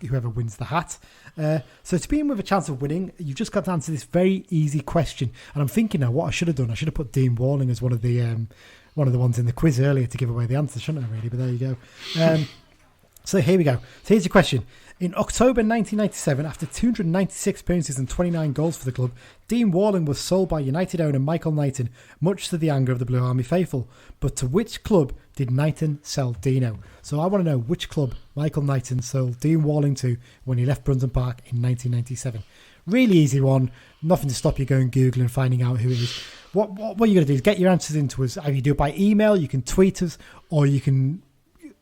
whoever wins the hat. So to be in with a chance of winning, you've just got to answer this very easy question. And I'm thinking now, what I should have done, I should have put Dean Walling as one of the ones in the quiz earlier to give away the answer, shouldn't I, really? But there you go. So here we go. So here's your question. In October 1997, after 296 appearances and 29 goals for the club, Dean Walling was sold by United owner Michael Knighton, much to the anger of the Blue Army faithful. But to which club did Knighton sell Dino? So I want to know which club Michael Knighton sold Dean Walling to when he left Brunton Park in 1997. Really easy one. Nothing to stop you going Google and finding out who it is. What you're going to do is get your answers into us. Either you do it by email, you can tweet us, or you can...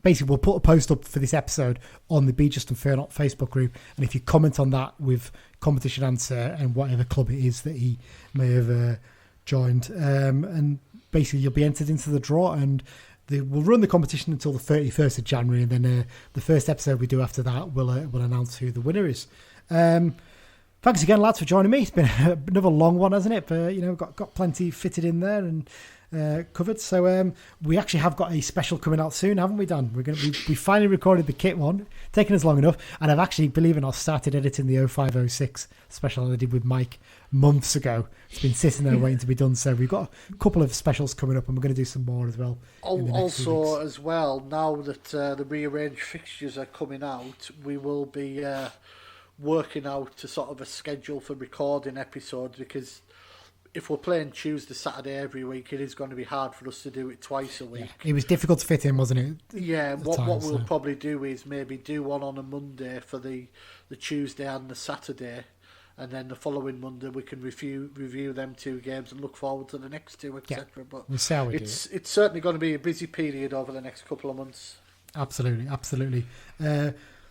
Basically, we'll put a post up for this episode on the Be Just and Fair Not Facebook group, and if you comment on that with competition answer and whatever club it is that he may have joined, and basically you'll be entered into the draw, and we'll run the competition until the 31st of January, and then the first episode we do after that will announce who the winner is. Thanks again, lads, for joining me. It's been another long one, hasn't it? But got plenty fitted in there and covered. So we actually have got a special coming out soon, haven't we, Dan? We finally recorded the kit one, taken us long enough, and I've actually, believe it or not, started editing the 0506 special I did with Mike months ago. It's been sitting there waiting to be done. So we've got a couple of specials coming up, and we're going to do some more as well. Also, as well, now that the rearranged fixtures are coming out, we will be working out a sort of a schedule for recording episodes, because if we're playing Tuesday, Saturday every week, it is going to be hard for us to do it twice a week. Yeah, it was difficult to fit in, wasn't it? Yeah, what we'll probably do is maybe do one on a Monday for the Tuesday and the Saturday, and then the following Monday we can review them 2 games and look forward to the next 2, etc. Yeah, but we'll see how we do it. It's certainly going to be a busy period over the next couple of months. Absolutely.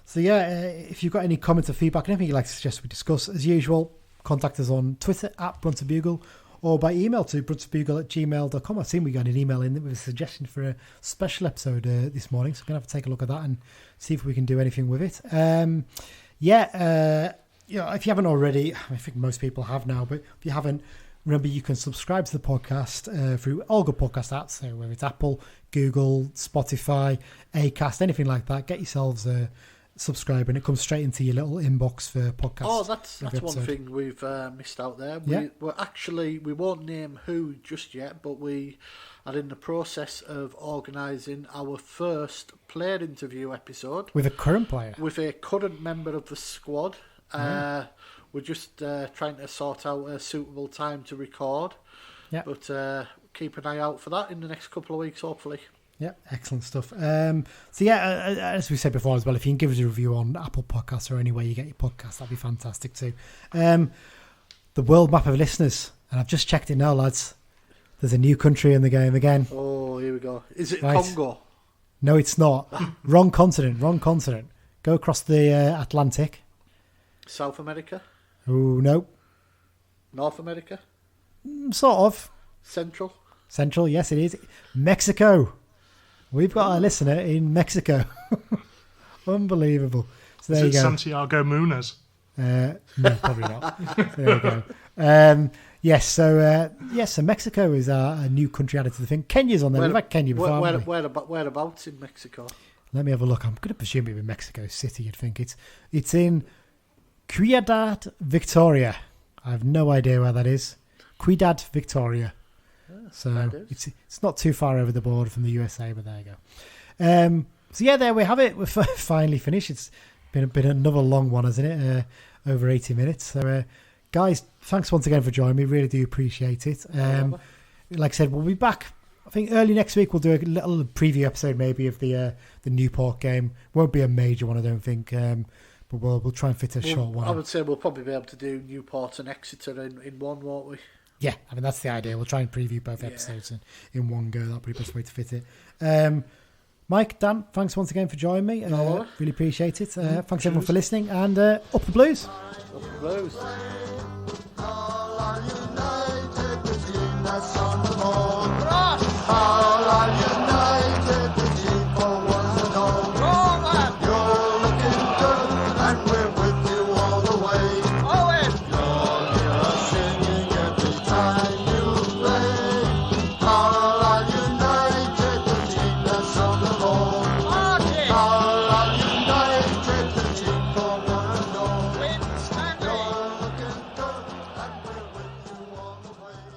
So if you've got any comments or feedback, anything you'd like to suggest we discuss, as usual, contact us on Twitter at Brunton Bugle, or by email to bruntonbugle@gmail.com. I've seen we got an email in with a suggestion for a special episode this morning, so we're going to have to take a look at that and see if we can do anything with it. If you haven't already, I think most people have now, but if you haven't, remember you can subscribe to the podcast through all good podcast apps, so whether it's Apple, Google, Spotify, Acast, anything like that. Get yourselves subscribe, and it comes straight into your little inbox for podcasts. Oh, that's one thing we've missed out there. We won't name who just yet, but we are in the process of organising our first player interview episode with a current player, with a current member of the squad. We're just trying to sort out a suitable time to record. Yeah, but keep an eye out for that in the next couple of weeks, hopefully. Yeah, excellent stuff. As we said before as well, if you can give us a review on Apple Podcasts or anywhere you get your podcasts, that'd be fantastic too. The world map of listeners, and I've just checked it now, lads. There's a new country in the game again. Oh, here we go. Is it right. Congo? No, it's not. Wrong continent. Go across the Atlantic. South America? Oh, no. North America? Sort of. Central, yes, it is. Mexico. We've got a listener in Mexico. Unbelievable. So there you go. Santiago Munez? No, probably not. There we go. So Mexico is a new country added to the thing. Kenya's on there. We've had Kenya before. Whereabouts in Mexico? Let me have a look. I'm going to presume it's in Mexico City, you'd think. It's in Ciudad Victoria. I have no idea where that is. Ciudad Victoria. So it's not too far over the border from the USA, but there you go. There we have it. We're finally finished. It's been another long one, hasn't it? Over 80 minutes. So, guys, thanks once again for joining me. Really do appreciate it. Like I said, we'll be back. I think early next week we'll do a little preview episode maybe of the Newport game. Won't be a major one, I don't think. But we'll try and fit a short one. I would say we'll probably be able to do Newport and Exeter in one, won't we? Yeah, I mean, that's the idea. We'll try and preview both episodes in one go. That'll be the best way to fit it. Mike, Dan, thanks once again for joining me. Really appreciate it. Thanks everyone for listening, and up the Blues. Up the Blues.